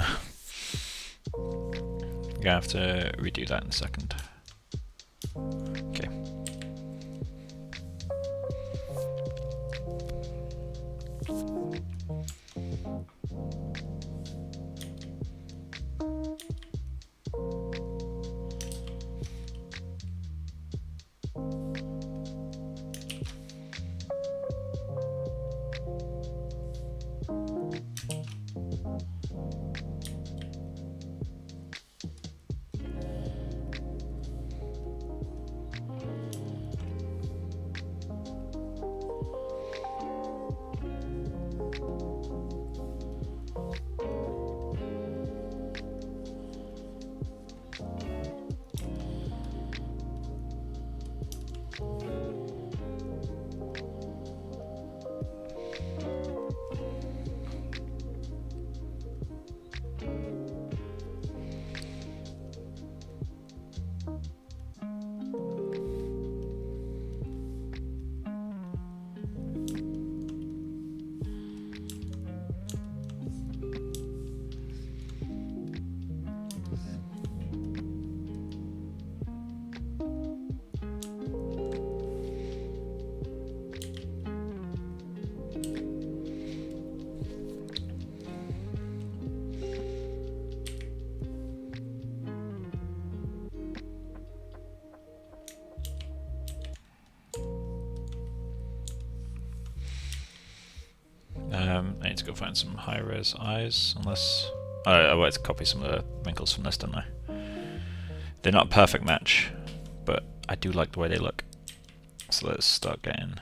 Gonna have to redo that in a second. Okay. I need to go find some high-res eyes, unless I wanted to copy some of the wrinkles from this, didn't I? They're not a perfect match, but I do like the way they look. So let's start getting...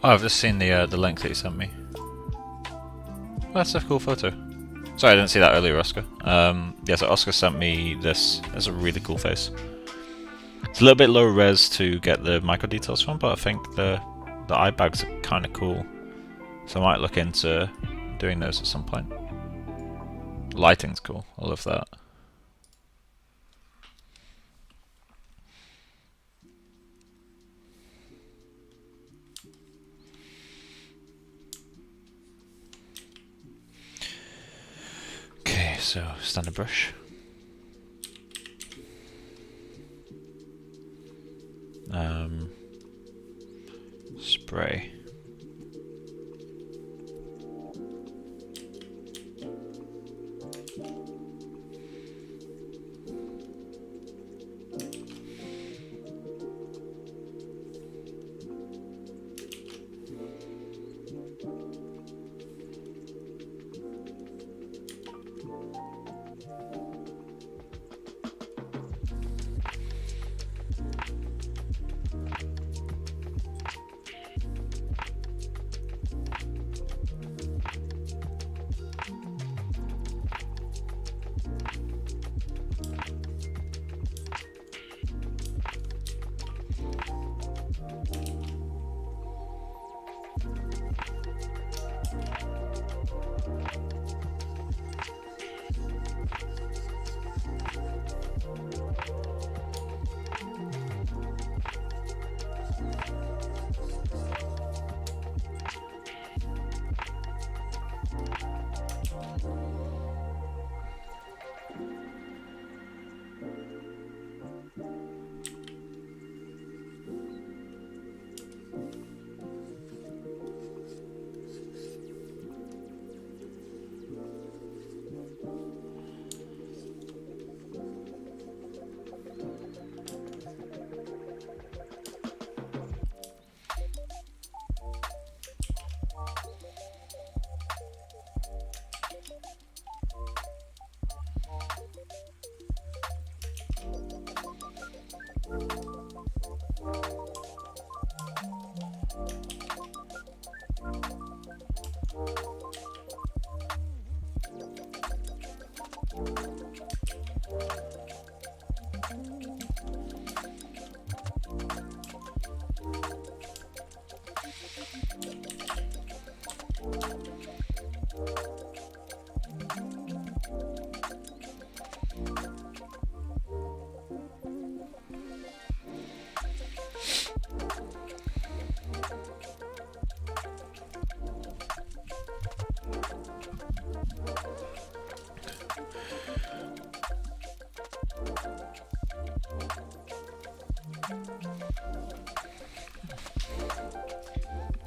Oh, I've just seen the link that you sent me. Oh, that's a cool photo. Sorry, I didn't see that earlier, Oscar. Yeah, so Oscar sent me this. It's a really cool face. It's a little bit low res to get the micro details from, but I think the eye bags are kind of cool. So I might look into doing those at some point. Lighting's cool. I love that. Okay, so standard brush. spray.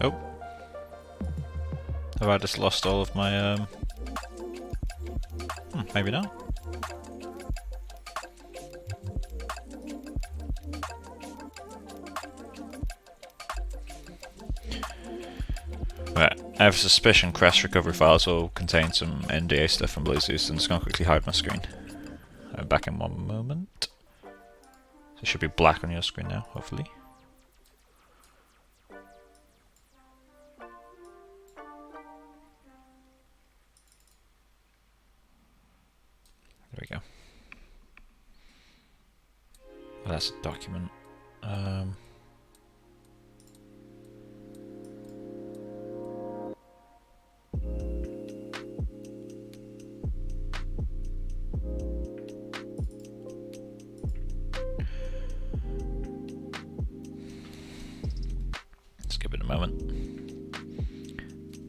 Oh. Have I just lost all of my, maybe not. Right, I have a suspicion crash recovery files will contain some NDA stuff from Bluetooth, so I'm just going to quickly hide my screen. I'm back in one moment. So it should be black on your screen now, hopefully. There we go. Well, that's a document. Let's give it a moment.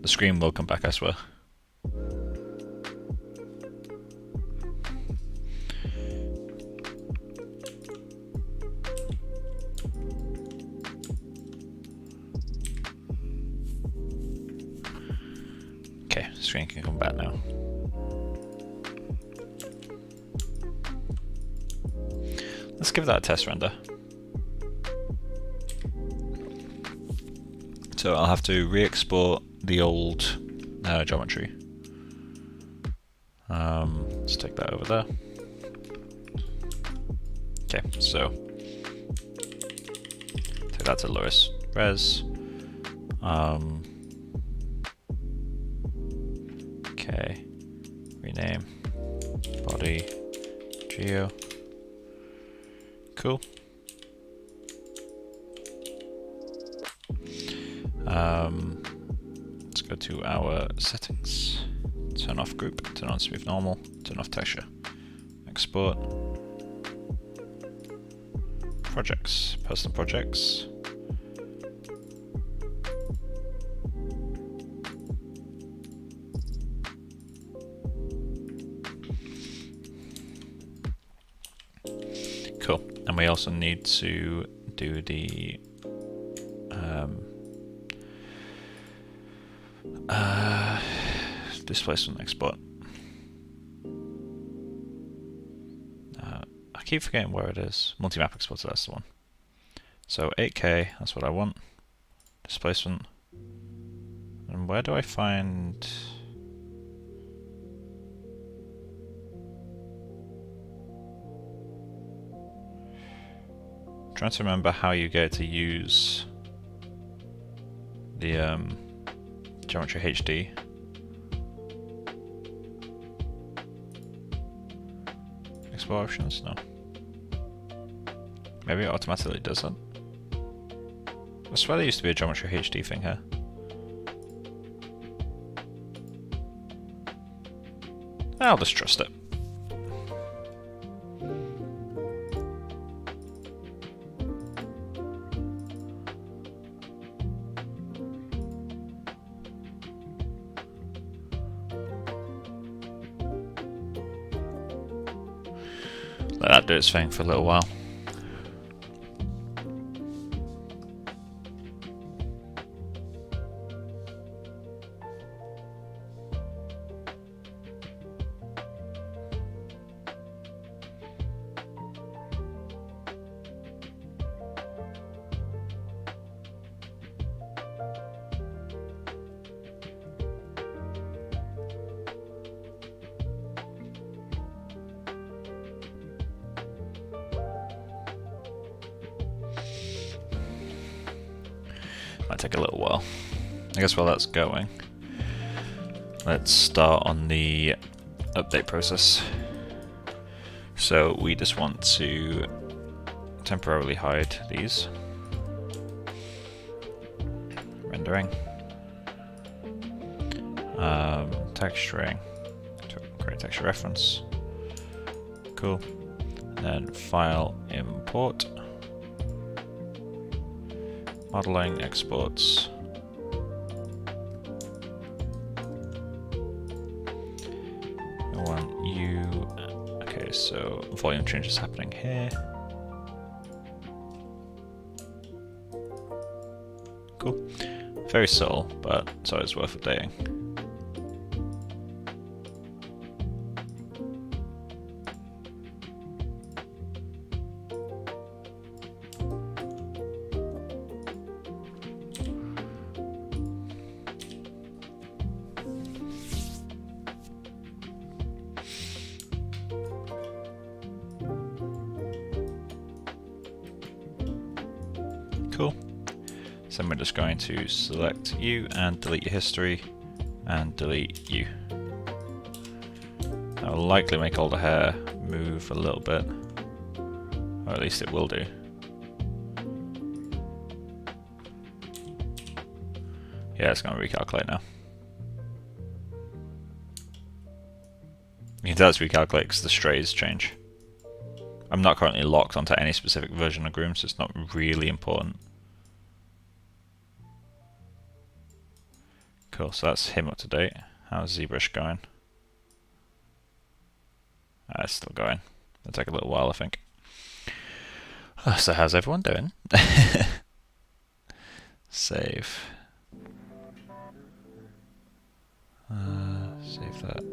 The screen will come back, I swear. Okay, the screen can come back now. Let's give that a test render. So I'll have to re-export the old geometry. Let's take that over there. Okay, so take that to lowest res. Okay, rename body geo. Cool. Let's go to our settings. Turn off group, turn on smooth normal, turn off texture. Export. Projects, personal projects. Cool. And we also need to do the Displacement export. I keep forgetting where it is. Multi-map exporter, that's the one. So 8K, that's what I want. Displacement. And where do I find... Trying to remember how you get to use the Geometry HD. Export options? No. Maybe it automatically does that. I swear there used to be a Geometry HD thing here. I'll just trust it. Let that do its thing for a little while. Might take a little while. I guess while that's going, let's start on the update process. So we just want to temporarily hide these. Rendering. Texturing. To create texture reference. Cool. And then file import. Modeling, exports. I want you. Okay, so volume change is happening here. Cool. Very subtle, but so it's worth updating. Cool. So we're just going to select you and delete your history and delete you. That will likely make all the hair move a little bit, or at least it will do. Yeah, it's going to recalculate now. It does recalculate because the strays change. I'm not currently locked onto any specific version of Groom, so it's not really important. Cool, so that's him up to date. How's ZBrush going? It's still going. It'll take a little while, I think. So how's everyone doing? Save. Save that.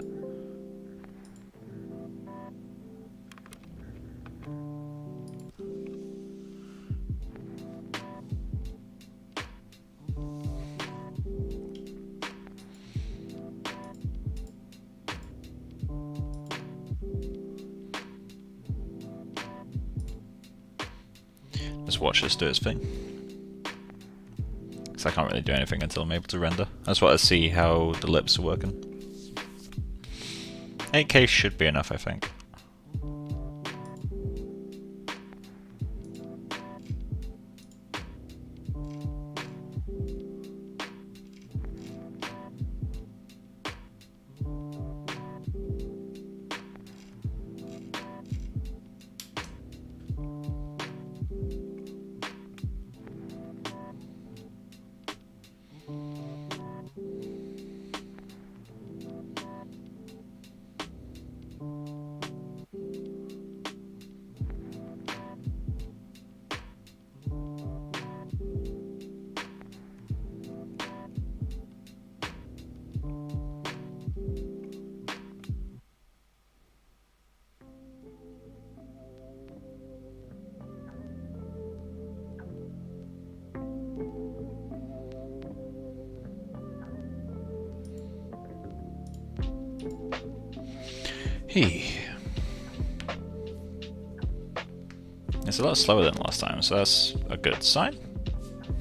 Just watch this do its thing. Because I can't really do anything until I'm able to render. I just want to see how the lips are working. 8K should be enough, I think. It's a lot slower than last time, so that's a good sign?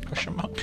Question mark.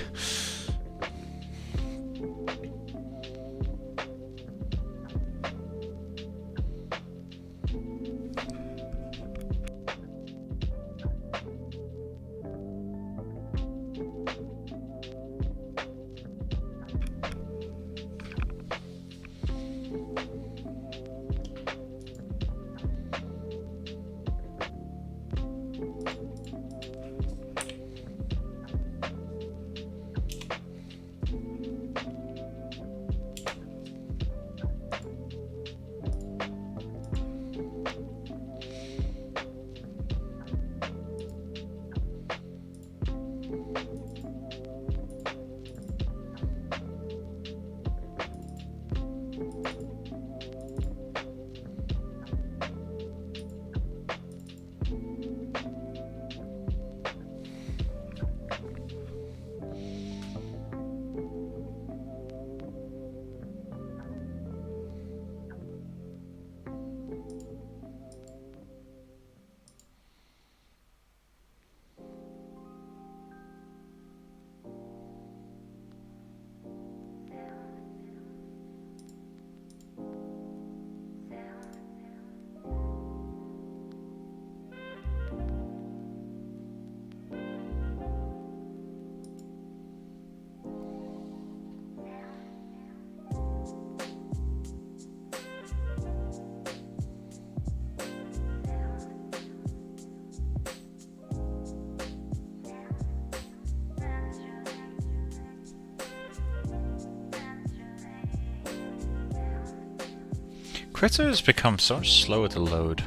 Critter has become so much slower to load.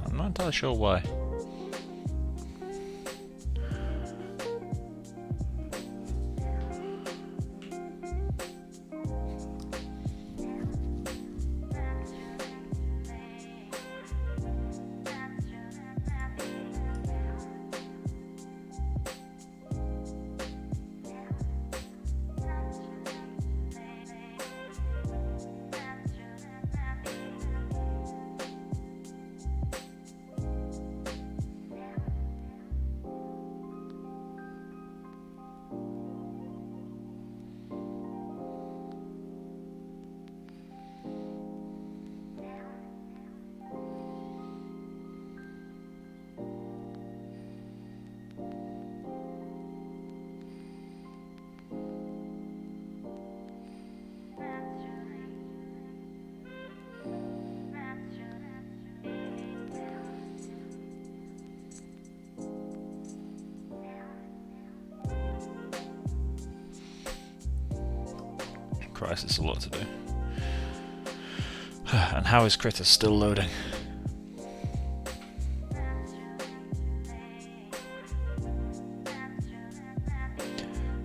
I'm not entirely sure why. Christ, it's a lot to do. And how is Critter still loading?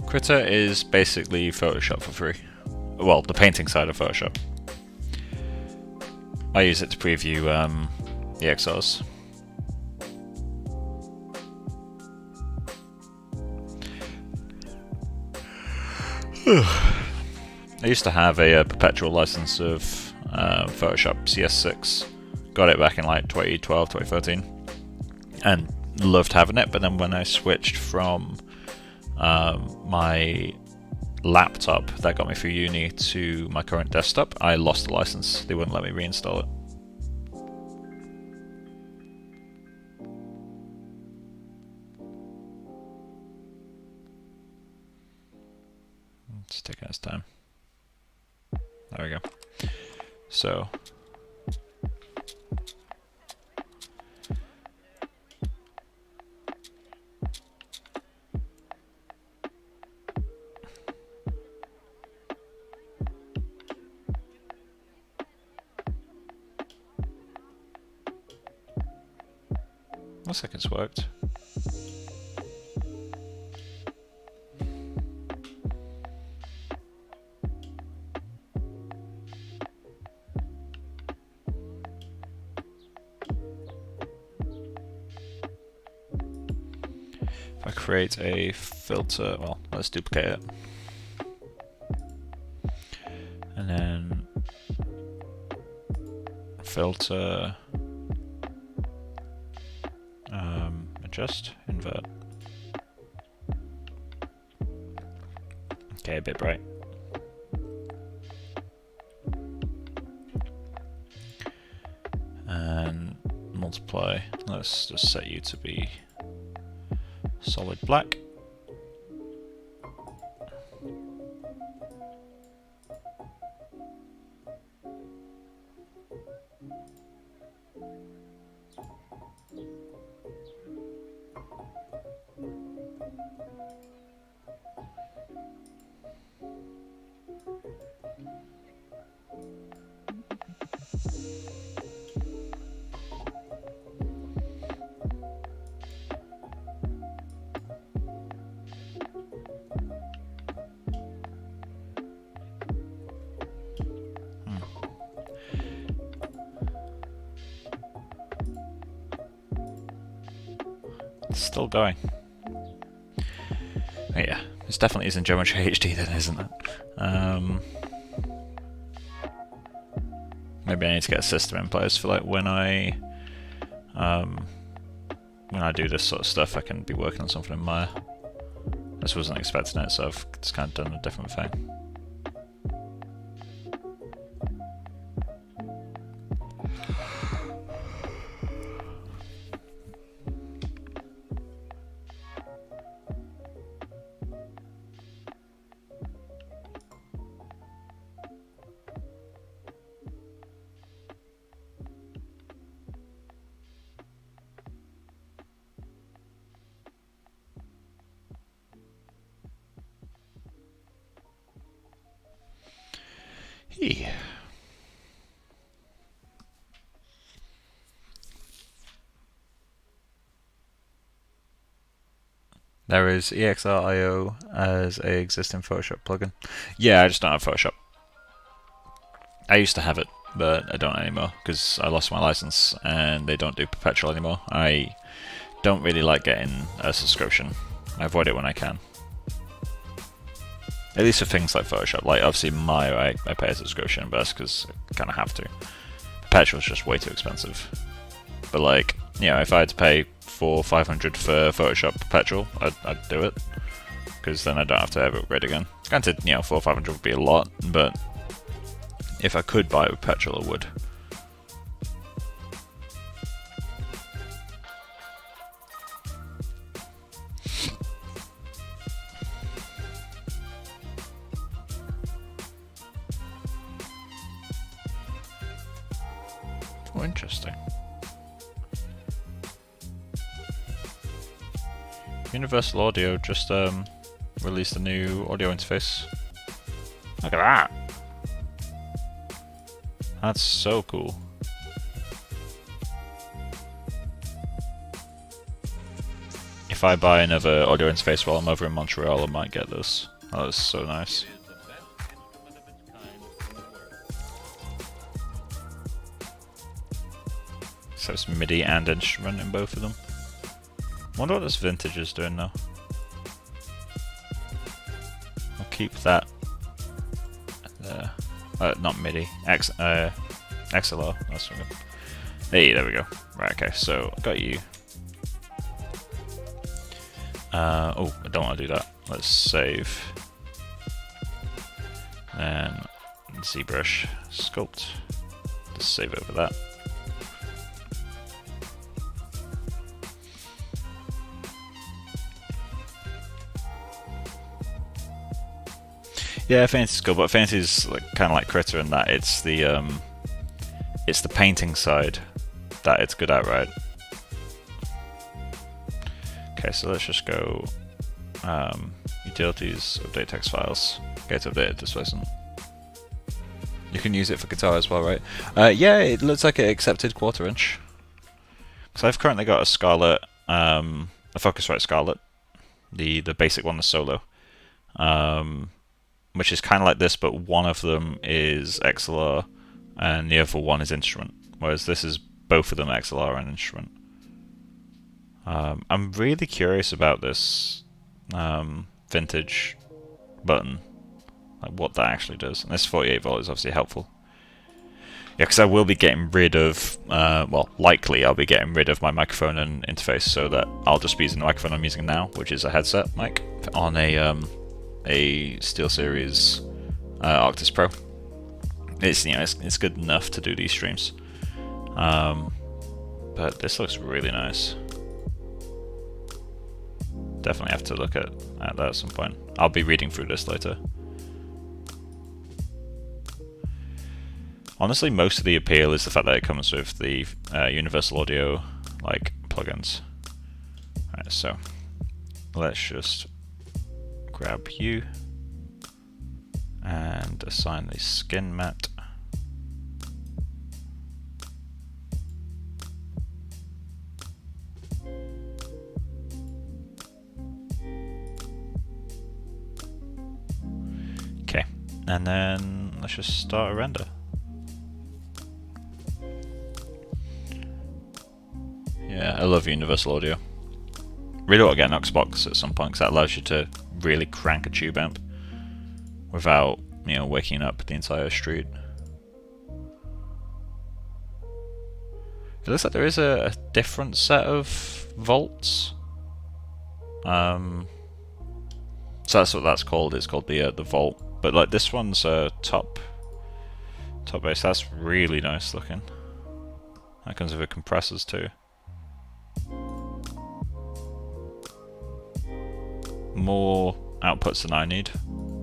Critter is basically Photoshop for free. Well, the painting side of Photoshop. I use it to preview the XRs. I used to have a perpetual license of Photoshop CS6. Got it back in like 2012, 2013. And loved having it, but then when I switched from my laptop that got me through uni to my current desktop, I lost the license. They wouldn't let me reinstall it. It's taking its time. There we go. So looks like it's worked. If I create a filter, well, let's duplicate it. And then filter, adjust, invert. Okay, a bit bright. And multiply, let's just set you to be solid black. Still going. Oh yeah, this definitely isn't Geometry HD then, isn't it? Maybe I need to get a system in place for like when I do this sort of stuff, I can be working on something in Maya. This wasn't expecting it, so I've just kind of done a different thing. Hey. There is EXR.io as a existing Photoshop plugin. Yeah, I just don't have Photoshop. I used to have it, but I don't anymore because I lost my license and they don't do perpetual anymore. I don't really like getting a subscription. I avoid it when I can. At least for things like Photoshop. Like obviously Maya, I pay a subscription, but that's because I kind of have to. Perpetual is just way too expensive. But like, you know, if I had to pay $400-500 for Photoshop Perpetual, I'd do it, because then I don't have to ever upgrade again. Granted, you know, $400-500 would be a lot, but if I could buy it with Perpetual, I would. Oh, interesting. Universal Audio just released a new audio interface. Look at that! That's so cool. If I buy another audio interface while I'm over in Montreal, I might get this. That is so nice. So it's MIDI and instrument in both of them. Wonder what this vintage is doing now. I'll keep that there. Not MIDI, XLR. That's what. Hey, there we go. Right, okay. So got you. Oh, I don't want to do that. Let's save. And ZBrush sculpt. Just save over that. Yeah, Affinity cool, but Affinity's like, kind of like Critter in that it's the painting side that it's good at, right? Okay, so let's just go utilities, update text files, get updated displacement. You can use it for guitar as well, right? Yeah, it looks like it accepted 1/4 inch. So I've currently got a Scarlett, a Focusrite Scarlett, the basic one, the solo. Which is kind of like this, but one of them is XLR and the other one is instrument, whereas this is both of them XLR and instrument. I'm really curious about this vintage button, like what that actually does. And this 48 volt is obviously helpful. Yeah, because I will be getting rid of, well, likely I'll be getting rid of my microphone and interface, so that I'll just be using the microphone I'm using now, which is a headset mic on a SteelSeries Arctis Pro. It's, you know, it's good enough to do these streams, but this looks really nice. Definitely have to look at that at some point. I'll be reading through this later. Honestly, most of the appeal is the fact that it comes with the Universal Audio like plugins. Alright, so let's just grab you and assign the skin mat. Okay, and then let's just start a render. Yeah, I love Universal Audio. Really want to get an Xbox at some point because that allows you to really crank a tube amp without, you know, waking up the entire street. It looks like there is a different set of volts. So that's what that's called. It's called the volt. But like this one's top bass. That's really nice looking. That comes with compressors too. More outputs than I need,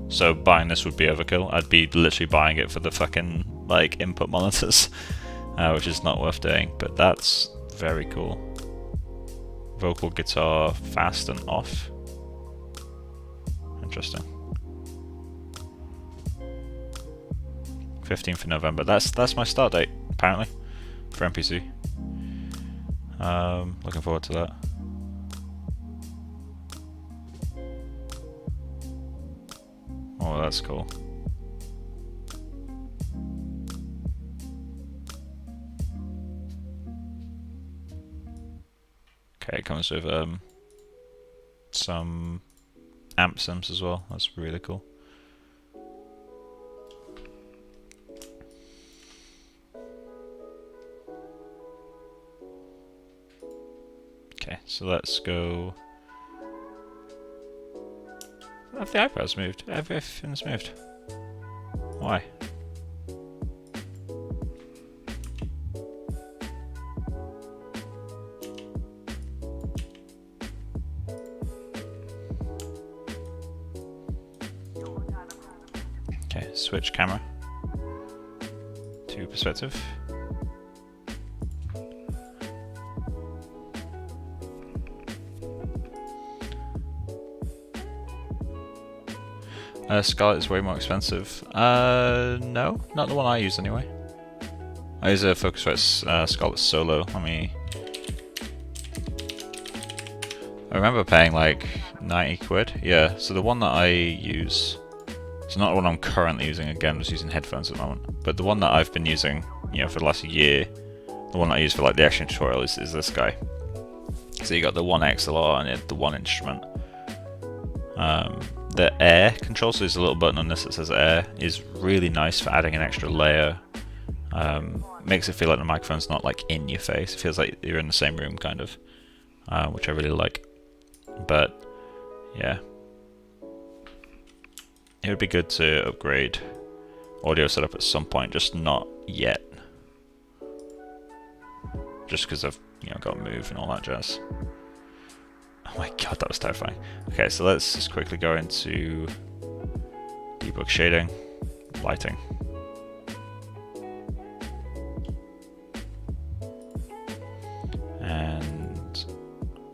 so buying this would be overkill. I'd be literally buying it for the fucking like input monitors, which is not worth doing, but that's very cool. Vocal guitar fast and off. Interesting. 15th of November. That's my start date apparently for MPC. Looking forward to that. Oh, that's cool. Okay, it comes with some amp sims as well. That's really cool. Okay, so let's go. Have the eyebrows moved? Everything's moved. Why? Okay, switch camera to perspective. Scarlett is way more expensive. No, not the one I use anyway. I use a Focusrite Scarlett Solo. I remember paying like 90 quid. Yeah, so the one that I use, it's not the one I'm currently using. Again, I'm just using headphones at the moment. But the one that I've been using, you know, for the last year, the one that I use for like the action tutorial is this guy. So you got the one XLR and the one instrument. The air control, so there's a little button on this that says air, is really nice for adding an extra layer. Makes it feel like the microphone's not like in your face. It feels like you're in the same room, kind of, which I really like. But yeah, it would be good to upgrade audio setup at some point, just not yet. Just because I've, you know, got to move and all that jazz. Oh my god, that was terrifying. Okay, so let's just quickly go into debug shading, lighting. And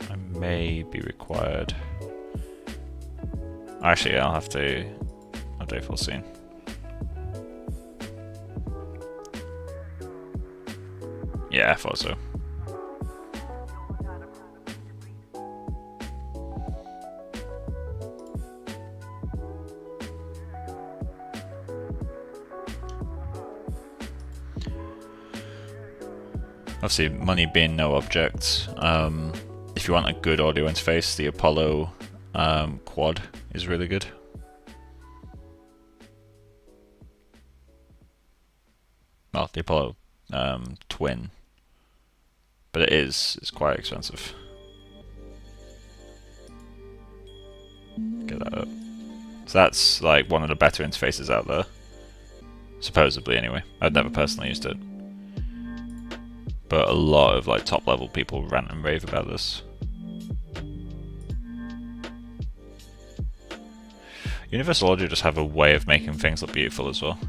I may be required. Actually, I'll have to update full scene. Yeah, I thought so. Obviously, money being no object, if you want a good audio interface, the Apollo Quad is really good. well, the Apollo twin, but it's quite expensive. Get that up. So that's like one of the better interfaces out there, supposedly anyway. I've never personally used it, but a lot of like top level people rant and rave about this. Universal Audio just have a way of making things look beautiful as well.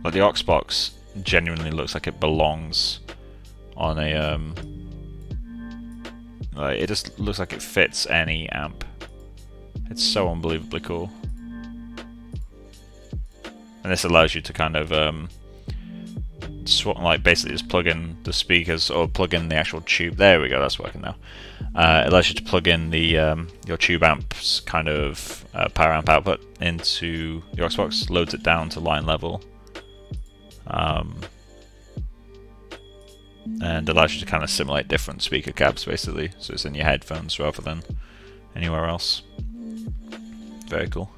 Like the aux box genuinely looks like it belongs on a like it just looks like it fits any amp. It's so unbelievably cool. And this allows you to kind of like basically just plug in the speakers or plug in the actual tube. There we go, that's working now. It allows you to plug in the your tube amps kind of power amp output into the aux box, loads it down to line level, and allows you to kind of simulate different speaker cabs basically, so it's in your headphones rather than anywhere else. Very cool.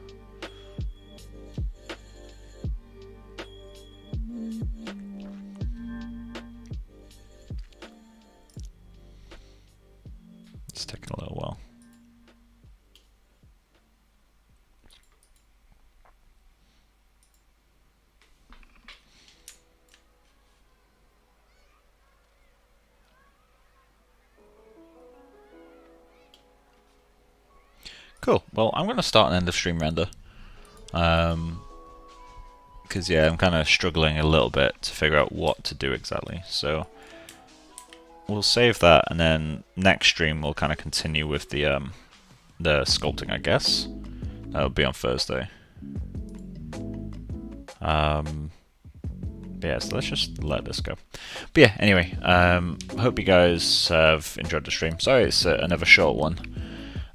It's taking a little while. Cool. Well, I'm going to start an end of stream render. Because yeah, I'm kind of struggling a little bit to figure out what to do exactly. So we'll save that, and then next stream we'll kind of continue with the sculpting, I guess. That'll be on Thursday. But yeah, so let's just let this go. But yeah, anyway, hope you guys have enjoyed the stream. Sorry, it's another short one.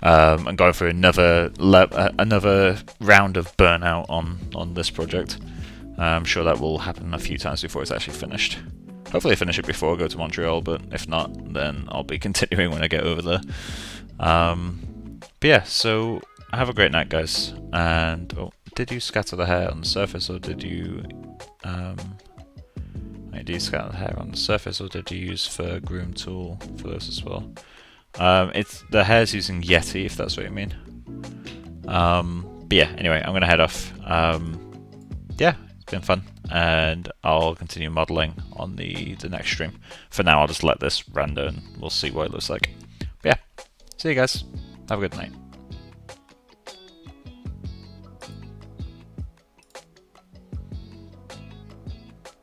I'm going through another round of burnout on this project. I'm sure that will happen a few times before it's actually finished. Hopefully I finish it before I go to Montreal, but if not, then I'll be continuing when I get over there. But yeah, so have a great night, guys. And oh, did you scatter the hair on the surface, or did you did you scatter the hair on the surface, or did you use the groom tool for this as well? It's the hair's using Yeti, if that's what you mean. But yeah, anyway, I'm gonna head off. Yeah, it's been fun, and I'll continue modeling on the next stream. For now, I'll just let this render, and we'll see what it looks like. But yeah, see you guys. Have a good night.